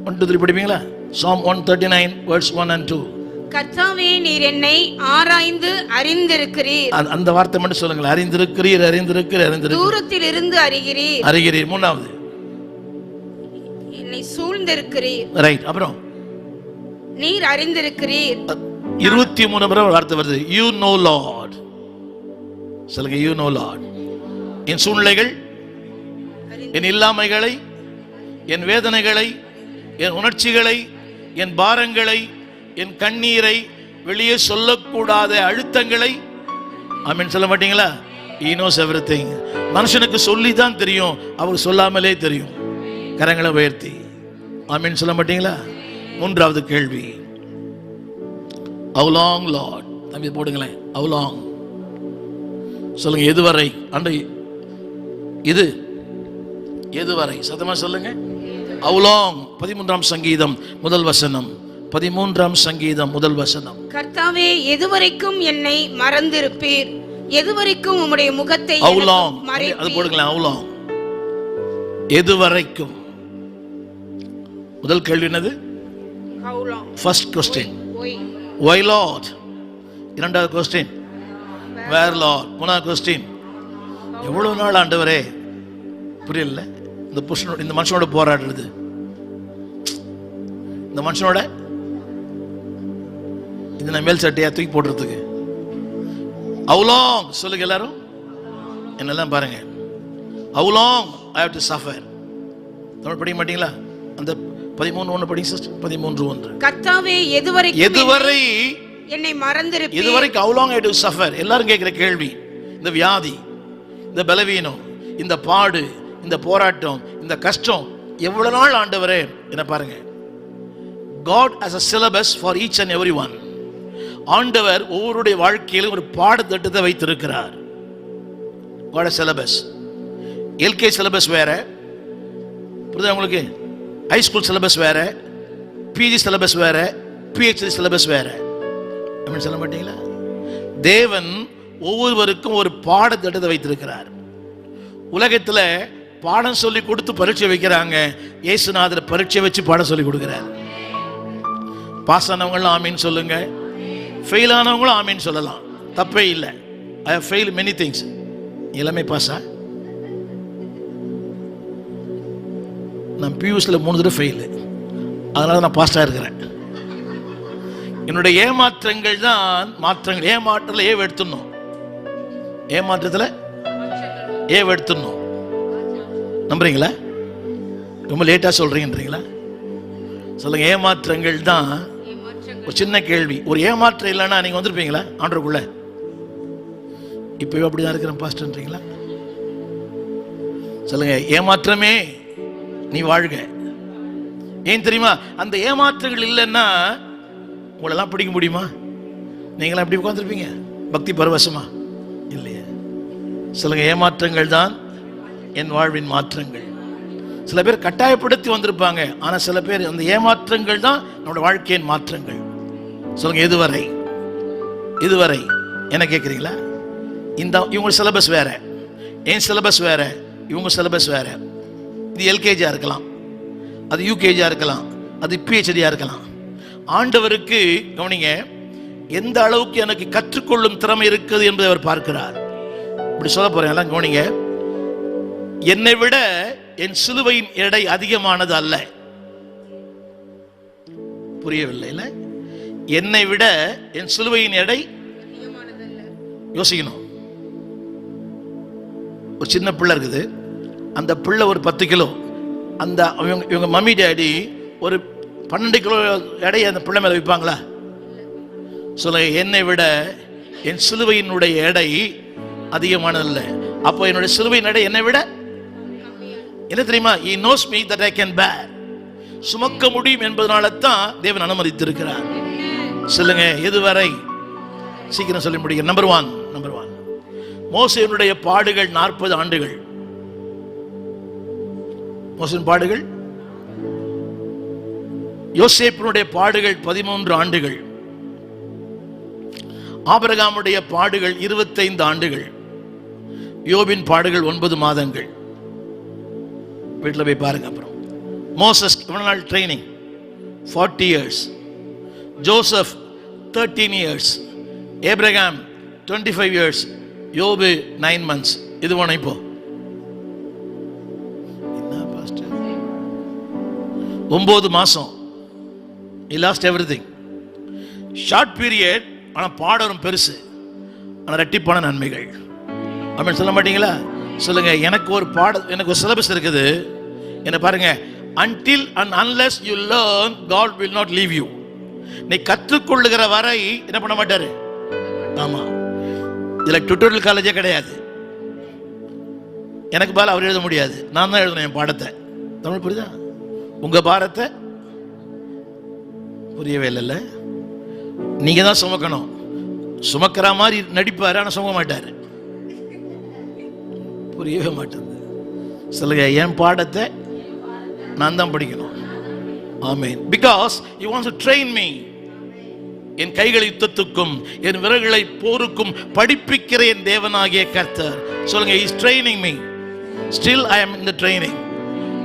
1 2 3 படிப்பீங்களா? Psalm 139 verse 1 and 2. கர்த்தாவே, நீர் என்னை ஆராய்ந்து அறிந்திருக்கிறீர். அந்த வார்த்தை மட்டும் சொல்லுங்களேன். அறிந்திருக்கிறீர். தூரத்தில் இருந்து அறிகிறீர். மூணாவது, என்னை சூழ்ந்திருக்கிறீர். ரைட். அப்புறம் நீர் அறிந்திருக்கிறீர். 23 முறை வார்த்தை வருது, you know Lord. சொல்லுங்க, you know Lord. என் சூழ்நிலைகள், என் இல்லாமைகளை, என் வேதனைகளை, என் உணர்ச்சிகளை, என் பாரங்களை, என் கண்ணீரை, வெளியே சொல்லக்கூடாத அழுத்தங்களை, ஆமென் சொல்ல மாட்டீங்களா? he knows everything. மனுஷனுக்கு சொல்லி தான் தெரியும், அவர் சொல்லாமலே தெரியும். கரங்களை உயர்த்தி ஆமென் சொல்ல மாட்டீங்களா? மூன்றாவது கேள்வி, how long Lord? தம்பி போடுங்களேன், how long? சொல்லுங்க, எதுவரை? அண்டை இது எதுவரை? சத்தமா சொல்லுங்க, how long? 13ஆம் சங்கீதம் முதல் வசனம். 13ஆம் சங்கீதம் முதல் வசனம். கர்த்தாவே, எதுவரைக்கும் என்னை மறந்திருப்பீர்? எதுவரைக்கும் உம்முடைய முகத்தை மறைப்பீர்? அது போடுங்களேன், how long? எதுவரைக்கும். முதல் கேள்வி என்னது? how long? First question, why Lord? இரண்டாவது question, where Lord? மூணாவது question, எவ்வளவு நாள் ஆண்டவரே? புரியல? இந்த மனுஷனோட போராடுறது, இந்த மனுஷனோட இந்த மேல் சட்டையா தூக்கி போடுறதுக்கு. How long? சொல்லுங்க எல்லாரும், என்னெல்லாம் பாருங்க. How long I have to suffer? Tamil படிக்க மாட்டீங்களா? அந்த 13:1 படிங்க சிஸ்டர். 13:1. கர்த்தாவே எதுவரை என்னை மறந்திருப்பீர்? எதுவரைக்கும்? how long I have to suffer? எல்லாரும் கேட்கிற கேள்வி. இந்த வியாதி, இந்த பலவீனம், இந்த பாடு, இந்த போராட்டம், இந்த கஷ்டம் எவ்வளவு நாள் ஆண்டவரே? என்ன பாருங்க, God has a syllabus for each and every one. ஆண்டவர் ஒவ்வொருடைய வாழ்க்கையிலும் ஒரு பாடத்திட்டத்தை வைத்திருக்கிறார். God has syllabus. LK syllabus வேற, புரியுதா உங்களுக்கு? ஹை ஸ்கூல் சிலபஸ் வேற, PG சிலபஸ் வேற, PhD சிலபஸ் வேற. அப்படின்னு சொல்ல மாட்டீங்களா? தேவன் ஒவ்வொருவருக்கும் ஒரு பாடத்திட்டத்தை வைத்திருக்கிறார். உலகத்துல பாடம் சொல்லி கொடுத்து பரீட்சை வைக்கிறாங்க, இயேசுநாதர் பரீட்சை வச்சு பாடம் சொல்லி கொடுக்கிறார். பாஸ் ஆனவங்களும் ஆமீன் சொல்லுங்க, ஃபெயில் ஆனவங்களும் ஆமீன் சொல்லலாம், தப்பே இல்லை. I have fail many things. எல்லாமே பாஸா? நான் பியூஸ்ல 3 தடவை ஃபெயில், அதனால நான் பாஸ்டாக இருக்கிறேன். என்னுடைய ஏமாற்றங்கள் தான் மாற்றங்கள். ஏமாற்றத்தில் ஏவ் எடுத்துடணும், ஏமாற்றத்தில் ஏவ் எடுத்துடணும். நம்புறீங்களா? ரொம்ப லேட்டாக சொல்றீங்கன்றீங்களா? சொல்லுங்க. ஏமாற்றங்கள் தான். ஒரு சின்ன கேள்வி, ஒரு ஏமாற்றம் இல்லைன்னா நீங்க வந்திருப்பீங்களா ஆண்டருக்குள்ள? இப்பவே அப்படிதான் இருக்கிறேன் பாஸ்டர்ன்றீங்களா? சொல்லுங்க. ஏமாற்றமே நீ வாழ்க. ஏன் தெரியுமா? அந்த ஏமாற்றங்கள் இல்லைன்னா உங்களெல்லாம் பிடிக்க முடியுமா? நீங்களாம் எப்படி உட்காந்துருப்பீங்க பக்தி பரவசமா? இல்லையா? சொல்லுங்க. ஏமாற்றங்கள் தான் என் வாழ்வின் மாற்றங்கள். சில பேர் கட்டாயப்படுத்தி வந்திருப்பாங்க, ஆனா சில பேர் அந்த ஏமாற்றங்கள் தான் நம்முடைய வாழ்க்கையின் மாற்றங்கள். சொல்லுங்க. இதுவரை என்ன கேட்குறீங்களா? இவங்க சிலபஸ் வேற, என் சிலபஸ் வேற, இவங்க சிலபஸ் வேற. இது எல்கேஜியா இருக்கலாம், அது யூகேஜியா இருக்கலாம், அது பிஹெச்டியா இருக்கலாம். ஆண்டவருக்கு கவனிங்க, எந்த அளவுக்கு எனக்கு கற்றுக்கொள்ளும் திறமை இருக்குது என்பதை அவர் பார்க்கிறார். இப்படி சொல்ல போறேன், எல்லாம் கவனிங்க. என்னை விட என் சிலுவையின் எடை அதிகமானது அல்ல. புரியவில்லை இல்ல? என்னை விட என் சிலுவையின் எடை யோசிக்கணும். ஒரு சின்ன பிள்ளை இருக்குது, அந்த பிள்ளை ஒரு 10 கிலோ. அந்த இவங்க மம்மி டேடி ஒரு 12 கிலோ எடையை அந்த பிள்ளை மேல வைப்பாங்களா? சொல்ல. என்னை விட என் சிலுவையினுடைய எடை அதிகமானதில்ல. அப்போ என்னுடைய சிலுவையின் எடை என்னை விட என்ன தெரியுமா? He knows me that I can bear. சுமக்க முடியும் என்பதனால தான் தேவன் அனுமதித்திருக்கிறார். சொல்லுங்க. எதுவரை? சீக்கிரம் சொல்லி முடிக்க. நம்பர் ஒன் மோசேயினுடைய பாடுகள் 40 ஆண்டுகள். மோசேயின் பாடுகள். யோசேப்பினுடைய பாடுகள் 13 ஆண்டுகள். ஆபிரகாமுடைய பாடுகள் 25 ஆண்டுகள். யோபின் பாடுகள் 9 மாதங்கள். வீட்டில் போய் பாருங்க. அப்புறம் மோசஸ் எவ்வளவு நாள் training? 40 years. Joseph 13 years. Abraham 25 years. யோபு 9 months. இது போன இப்போ 9 மாசம். He lost everything. Short period, ஆனா பாடம் பெருசு, ஆனா ரெட்டிப்பான நன்மைகள். அப்படின்னு சொல்ல மாட்டீங்களா? சொல்லுங்க. எனக்கு ஒரு எனக்கு ஒரு சிலபஸ் இருக்குது. என்ன பாருங்க. until and unless you learn, God will not leave you. நீ கற்றுக்கொள்ளுகிற வரை என்ன பண்ண மாட்டாரு. ஆமா. இதுல டுட்டோரியல் காலேஜே கிடையாது. எனக்கு பால அவர் எழுத முடியாது, நான் தான் எழுதணும் என் பாடத்தை. தமிழ் புரியுதா? உங்க பாரத்தை புரியவே இல்லைல்ல? நீங்க தான் சுமக்கணும். சுமக்கிற மாதிரி நடிப்பாரு, ஆனா சுமக்க மாட்டாரு. புரியவே மாட்டேங்குது. சொல்லுங்க. என் பாடத்தை நான் தான் படிக்கணும். ஆமென். because he wants to train me. என் கைகளை யுத்தத்துக்கும் என் விரல்களை போருக்கும் படிப்பிக்கிற என் தேவனாகிய கர்த்தர். சொல்லுங்க. he is training me. still I am in the training.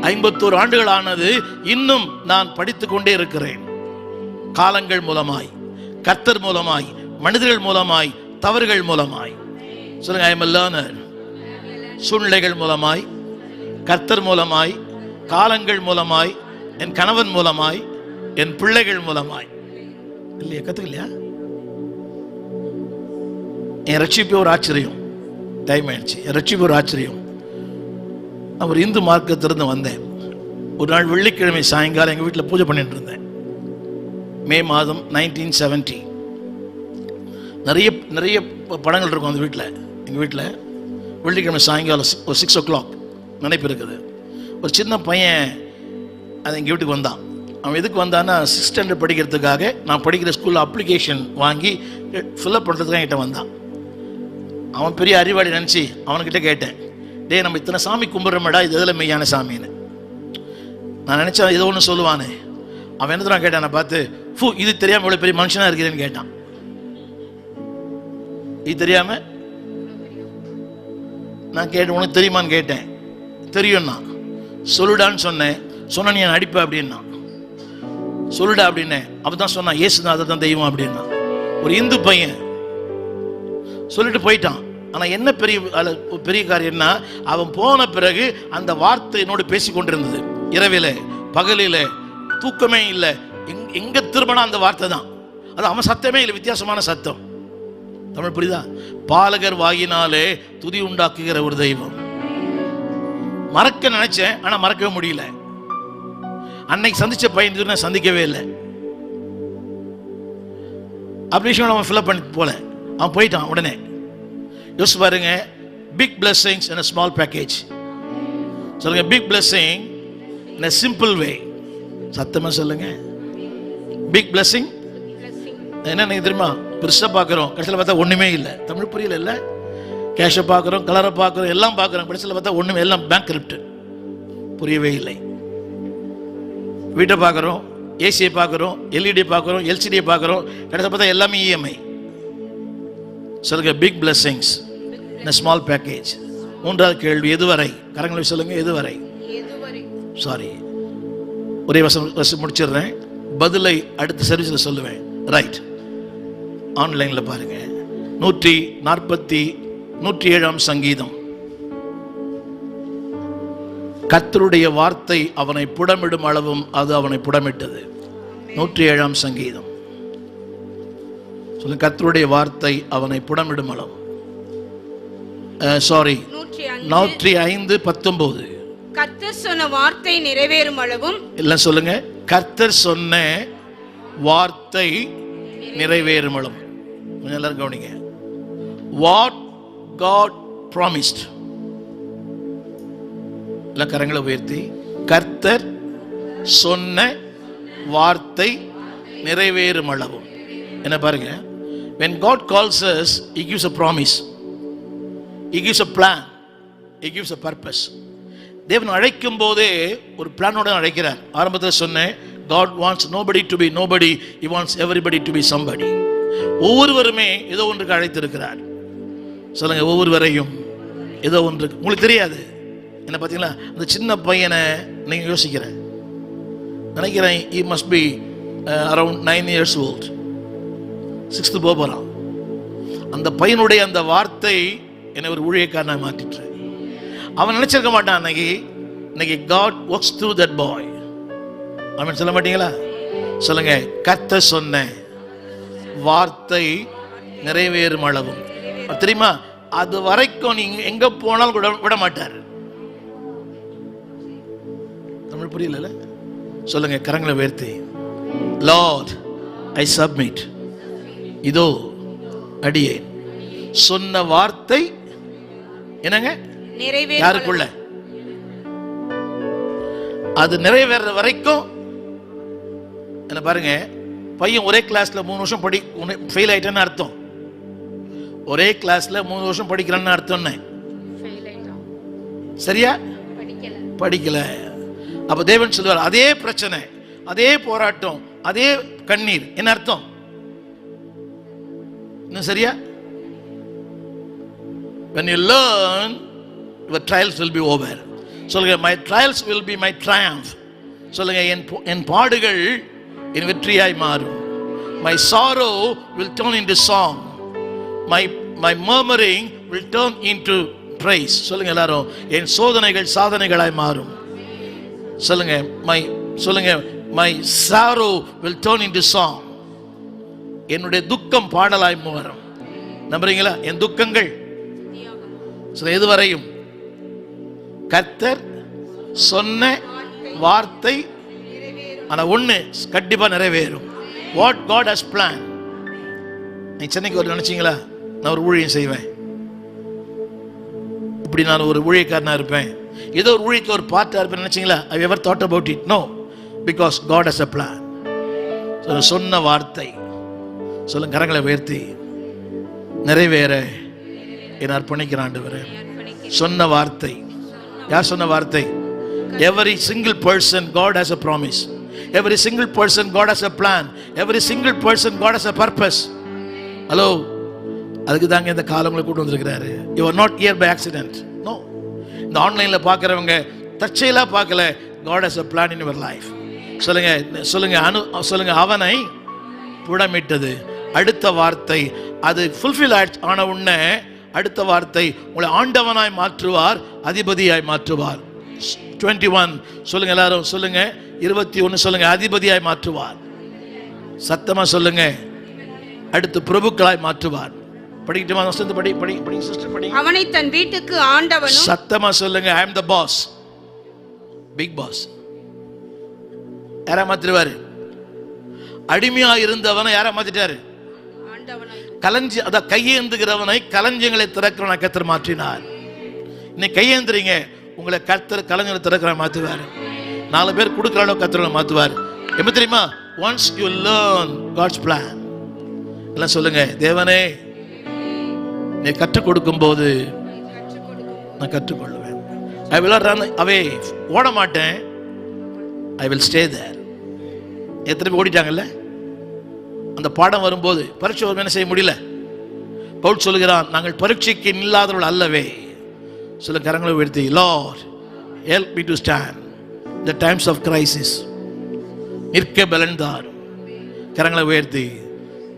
51 ஆண்டுகள் ஆனது, இன்னும் நான் படித்துக் கொண்டே இருக்கிறேன். காலங்கள் மூலமாய், கர்த்தர் மூலமாய், மனிதர்கள் மூலமாய், தவறுகள் மூலமாய். சொல்லுங்க. I am a learner. சூழ்நிலைகள் மூலமாய், கர்த்தர் மூலமாய், காலங்கள் மூலமாய், என் கணவன் மூலமாய், என் பிள்ளைகள் மூலமாய். இல்லையா? கத்துக்கலையா? என் ரட்சிப்பு ஒரு ஆச்சரியம். டைம் ஆயிடுச்சு. என் ரட்சிப்பு ஒரு ஆச்சரியம். நான் ஒரு இந்து மார்க்கத்திலிருந்து வந்தேன். ஒரு நாள் வெள்ளிக்கிழமை சாயங்காலம் எங்கள் வீட்டில் பூஜை பண்ணிட்டு இருந்தேன். மே மாதம் 1970. நிறைய நிறைய படங்கள் இருக்கும் அந்த வீட்டில். எங்கள் வீட்டில் வெள்ளிக்கிழமை சாயங்காலம் ஒரு 6 o'clock நினைப்பு இருக்குது. ஒரு சின்ன பையன் அது எங்கள் வீட்டுக்கு வந்தான். அவன் எதுக்கு வந்தான்னா 6th standard படிக்கிறதுக்காக நான் படிக்கிற ஸ்கூலில் அப்ளிகேஷன் வாங்கி ஃபில்அப் பண்ணுறதுக்காக என்கிட்ட வந்தான். அவன் பெரிய அறிவாளி நினச்சி அவன்கிட்ட கேட்டேன், டே நம்ம இத்தனை சாமி கும்பிட்றோமேடா, இது எதில் மெய்யான சாமின்னு நான் நினச்சேன். ஏதோ ஒன்று சொல்லுவானே. அவன் என்ன தான் கேட்டான், நான் பார்த்து, இது தெரியாமல் இவ்வளோ பெரிய மனுஷனாக இருக்கிறேன்னு கேட்டான். இது தெரியாமல் நான் கேட்டேன், உனக்கு தெரியுமான்னு கேட்டேன். தெரியும்னா. சொல்லுடான்னு சொன்னேன். சொன்ன நீ அடிப்ப அப்படின்னா. சொல்லுடா அப்படின்னேன். அப்போ தான் சொன்னான், ஏசுதான் அதை தான் தெய்வம் அப்படின்னா. ஒரு இந்து பையன் சொல்லிட்டு போயிட்டான். ஆனால் என்ன பெரிய காரியம்னா, அவன் போன பிறகு அந்த வார்த்தை என்னோடு பேசி கொண்டிருந்தது. இரவில பகலில் தூக்கமே இல்லை. எங்க திரும்பினா அந்த வார்த்தை தான். அது அவன் சத்தமே இல்லை, வித்தியாசமான சத்தம். தமிழ் புரியுதா? பாலகர் வாயினாலே துதி உண்டாக்குகிற ஒரு தெய்வம். மறக்க நினைச்சேன், ஆனா மறக்கவே முடியல. அன்னைக்கு சந்திச்ச பையன் நான் சந்திக்கவே இல்லை. அப்ளிகேஷன் அவன் ஃபில்அப் பண்ணி போல அவன் போயிட்டான். உடனே யோசிச்சு பாருங்க, big blessings in a small package. சொல்லுங்க, big blessing in a simple way. சத்தமா சொல்லுங்க, பிக் பிளெஸிங். என்ன தெரியுமா? பெருசாக பார்க்குறோம், கடைசியில் பார்த்தா ஒன்றுமே இல்லை. தமிழ் புரியல இல்லை? கேஷை பார்க்குறோம், கலரை பார்க்குறோம், எல்லாம் பார்க்குறோம், கடைசியில் பார்த்தா ஒன்றுமே, எல்லாம் பேங்க் கிரிப்ட். புரியவே இல்லை. வீட்டை பார்க்குறோம், ஏசியை பார்க்குறோம், எல்இடி பார்க்குறோம், எல்சிடியை பார்க்குறோம், கடைசியில் பார்த்தா எல்லாமே இஎம்ஐ. சொல்லுங்க, big blessings in a small package. மூன்றாவது கேள்வி, எதுவரை? கரங்களை சொல்லுங்க, எதுவரை? சாரி, ஒரே வசம் முடிச்சிடுறேன். பதிலை அடுத்த சர்வீஸில் சொல்லுவேன். ரைட், ஆன்லைனில் பாருங்க. 147 சங்கீதம். கர்த்தருடைய வார்த்தை அவனை புடமிடும் அளவும் அது அவனை புடமிட்டது. 107 சங்கீதம். சொல்லுங்க, கர்த்தருடைய வார்த்தை அவனை புடமிடும் அளவும். சாரி, 105:19. கர்த்தர் சொன்ன வார்த்தை நிறைவேறும் அளவும். இல்லை சொல்லுங்க, கர்த்தர் சொன்ன வார்த்தை நிறைவேறும் அளவும். கொஞ்சம் எல்லாரும் கவனிங்க. What God promised. எல்லாம் கரங்களை உயர்த்தி, கர்த்தர் சொன்ன வார்த்தை நிறைவேறும் அளவும். என்ன பாருங்க, when God calls us, he gives a promise, he gives a plan, he gives a purpose. தேவன் அழைக்கும் போதே ஒரு பிளானோட அழைக்கிறார். ஆரம்பத்தில் சொன்னேன், God wants nobody to be nobody, he wants everybody to be somebody. ஒவ்வொருவருமே ஏதோ ஒன்றுக்கு அழைத்திருக்கிறார். சொல்லுங்க, ஒவ்வொருவரையும் ஏதோ ஒன்று. உங்களுக்கு தெரியாது என்ன பார்த்தீங்களா? அந்த சின்ன பையனை நீங்க நினைக்கிறேன் he must be around 9 years old, 6th போகிறான். அந்த பையனுடைய அந்த வார்த்தை என்னை ஒரு ஊழியக்காரனாக மாற்றிட்டு. அவன் நினைச்சிருக்க மாட்டான் இன்னைக்கு God works through that boy. ஆமென் சொல்ல மாட்டீங்களா? சொல்லுங்க, கர்த்தர் சொன்ன வார்த்தை நிறைவேறும் அளவும். தெரியுமா, அது வரைக்கும் நீங்க எங்க போனாலும் விட மாட்டார். தமிழ் புரியல? சொல்லுங்க, கரங்களை உயர்த்தி, Lord, I submit. இதோ அடியே சொன்ன வார்த்தை என்னங்க யாருக்குள்ள அது நிறைவேற வரைக்கும். என்ன பாருங்க, பையன் ஒரே கிளாஸ்ல 3 வருஷம் ஃபெயில் ஆயிட்டேன்னு அர்த்தம். ஒரே கிளாஸ்ல 3 வருஷம் படிக்கிறான்னு அர்த்தம். சரியா? படிக்கல. அப்ப தேவன் சொல்லுவார், அதே பிரச்சனை, அதே போராட்டம், அதே கண்ணீர். என்ன அர்த்தம்? இன்னும் சரியா? When you learn, your trials will be over. சொல்லுங்க, my trials will be my triumph. சொல்லுங்க, என் பாடுகள் என் வெற்றியாய் மாறும். My sorrow will turn into song. My murmuring will turn into praise. சொல்லுங்க எல்லாரும், என் சோதனைகள் சாதனைகளாய் மாறும். சொல்லுங்க, my sorrow will turn into song. என்னுடைய துக்கம் பாடலாய் மாறும். நம்புறீங்களா? என் துக்கங்கள் எதுவரையும் கர்த்தர் சொன்ன வார்த்தை, ஆனா ஒண்ணு கண்டிப்பா நிறைவேறும். What God has planned. நீ சென்னைக்கு ஒரு நினைச்சீங்களா நான் ஒரு ஊழியம் செய்வேன், இப்படி நான் ஒரு ஊழியக்காரனா இருப்பேன், ஏதோ ஒரு ஊழியத்தில் ஒரு பார்ட்டா இருப்பேன் நினைச்சீங்களா? I ever thought about it? No, because God has a plan. சொன்ன வார்த்தை, சொல்லுங்க கரங்களை உயர்த்தி, நிறைவேற என் அர்ப்பணிக்கிற ஆண்டவரே. சொன்ன வார்த்தை, யார் சொன்ன வார்த்தை? Every single person God has a promise. Every single person God has a plan. Every single person God has a purpose. Hello, அதுக்கு தாங்க இந்த காலங்களை கூட்டு வந்திருக்கிறாரு. You are not here by accident. No. இந்த ஆன்லைன்ல பார்க்கறவங்க தற்செயலா பார்க்கல. God has a plan in your life. சொல்லுங்க அவனை புடமிட்டது. அடுத்த வார்த்தை அது fulfill ஆன உடனே அடுத்த வார்த்தை உங்களை ஆண்டவனாய் மாற்றுவார், அதிபதியாய் மாற்றுவார். 21 சொல்லுங்க எல்லாரும், சொல்லுங்க 21 சொல்லுங்க, அதிபதியாய் மாற்றுவார். சத்தமா சொல்லுங்க, அடுத்து பிரபுக்களாய் மாற்றுவார். படிக்கட்டுமா? படி சிஸ்டர் படி. அவனை தன் வீட்டுக்கு ஆண்டவனும். சத்தமா சொல்லுங்க, I am the boss, big boss. யாரை மாற்றுவாரு? அடிமையா இருந்தவனை யாரை மாத்திட்டாரு? கலஞ்சி, அத கையேந்துகிறவனை களஞ்சியங்களை திறக்கிறவனை கர்த்தர் மாற்றினார். இன்னைக்கு கையேந்துறீங்க, உங்களை கர்த்தர் களஞ்சியங்களை திறக்கிறவனை மாற்றுவார். 4 பேர் கொடுக்குற அளவுக்கு கர்த்தரை மாற்றுவார். எப்படி தெரியுமா? once you learn God's plan, எல்லாம் சொல்லுங்க, தேவனே நீ கற்றுக் கொடுக்கும் போது நான் கற்றுக்கொள்வேன். I will not run away, ஓட மாட்டேன். I will stay there. எத்தனை பேர் ஓடிட்டாங்கல்ல? அந்த பாடம் வரும்போது பரீட்சை வரும், என்ன செய்ய முடியல. பவுல் சொல்லுகிறான், நாங்கள் பரீட்சைக்கு இல்லாதவர்கள் அல்லவே. சில கரங்களை உயர்த்தி, Lord help me to stand the times of crisis. நிற்க பலன் தார். கரங்களை உயர்த்தி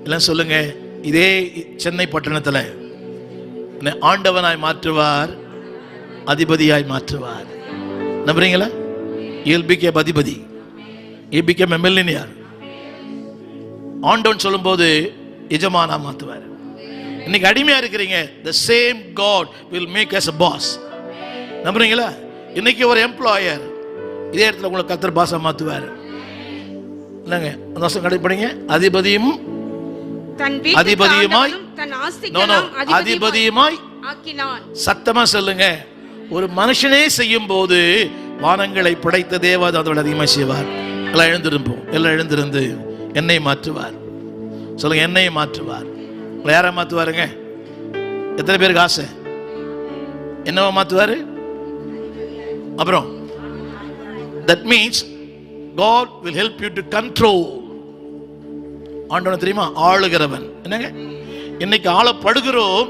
எல்லாம் சொல்லுங்க, இதே சென்னை பட்டணத்தில் ஆண்டவனாய் மாற்றுவார், அதிபதியாய் மாற்றுவார். நம்புறீங்களா? He'll become அதிபதி. He became a millionaire. ஆண்டவன் சொல்லும்போது எஜமானா மாத்துவார். இன்னைக்கு அடிமையா இருக்கிறீங்க, the same God will make us a boss. நம்புறீங்களா? இன்னைக்கு ஒரு எம்ப்ளாயர், இதே இடத்துல உங்களை கர்த்தர் பாஸா மாத்துவார். இல்லங்க, அந்த வருஷம் கடைபிடிங்க, அதிபதியும் அதிபதியுமாய் அதிபதியுமாய் ஆக்கினான். சத்தமா சொல்லுங்க, ஒரு மனுஷனே செய்யும் போது வானங்களை படைத்த தேவதை அதோட அதிகமாக செய்வார். எல்லாம் எழுந்திருப்போம், எல்லாம் எழுந்திருந்து என்னை மாற்றுவார். சொல்லுங்க, என்னை மாற்றுவார். யாரை மாற்றுவாருங்க? எத்தனை பேருக்கு ஆசை? என்னவா மாற்றுவாரு? அப்புறம் that means God will help you to control. ஆண்டவன் தெரியுமா? ஆளுகிறவன். என்னங்க, இன்னைக்கு ஆளப்படுகிறோம்.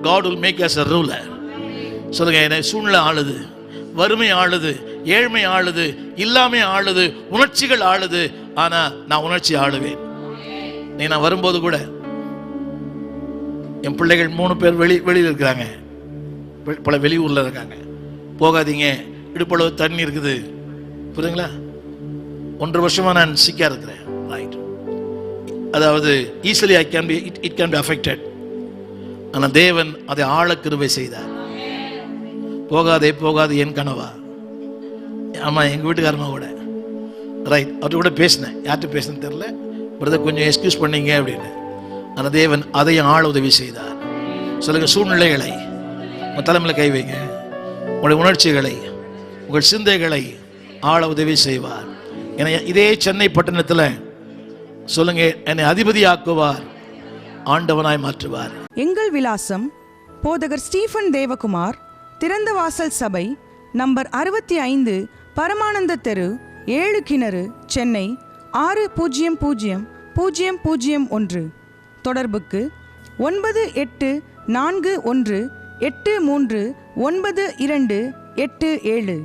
God will make us a ruler. சொல்லுங்க, என்னை சூழ்நிலை ஆளுது, வறுமை ஆளுது, ஏழ்மை ஆளுது, இல்லாமை ஆளுது, உணர்ச்சிகள் ஆளுது. ஆனா நான் உணர்ச்சி ஆளுவேன். நான் வரும்போது கூட என் பிள்ளைகள் 3 பேர் வெளியில் இருக்கிறாங்க, பல வெளியூர்ல இருக்காங்க. போகாதீங்க, இடுப்பளவு தண்ணி இருக்குது, புரியுங்களா? 1.5 வருஷமா நான் சிக்கா இருக்கிறேன். ரைட், அதாவது easily it can be affected. ஆனா தேவன் அதை ஆழ கிருபை செய்தார். போகாதே என் கனவா. ஆமா, எங்க வீட்டுக்காரமா கூட ரைட், அவர்கிட்ட கூட பேசினேன். யார்கிட்ட பேசினேன்னு தெரியல, பிரதர் கொஞ்சம் எக்ஸ்கியூஸ் பண்ணீங்க அப்படின்னு. ஆனால் தேவன் அதையும் ஆள உதவி செய்தார். சொல்லுங்க, சூழ்நிலைகளை உங்கள் தலைமையில் கை வைங்க, உங்களுடைய உணர்ச்சிகளை, உங்கள் சிந்தைகளை ஆள உதவி செய்வார். ஏன்னா இதே சென்னை பட்டணத்தில் சொல்லுங்க, என்னை அதிபதியாக்குவார், ஆண்டவனாய் மாற்றுவார். எங்கள் விலாசம் போதகர் ஸ்டீஃபன் தேவகுமார், திறந்த வாசல் சபை, நம்பர் 65, பரமானந்த தெரு, 7 கிணறு, சென்னை 600001. தொடர்புக்கு 9841839287.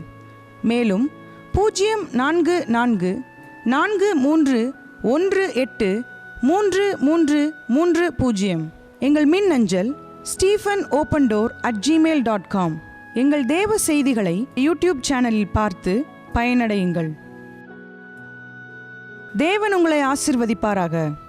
மேலும் 04443183330. எங்கள் மின்னஞ்சல் stephenopendor@gmail.com. எங்கள் தேவ செய்திகளை யூடியூப் சேனலில் பார்த்து பயனடையுங்கள். தேவன் உங்களை ஆசிர்வதிப்பாராக.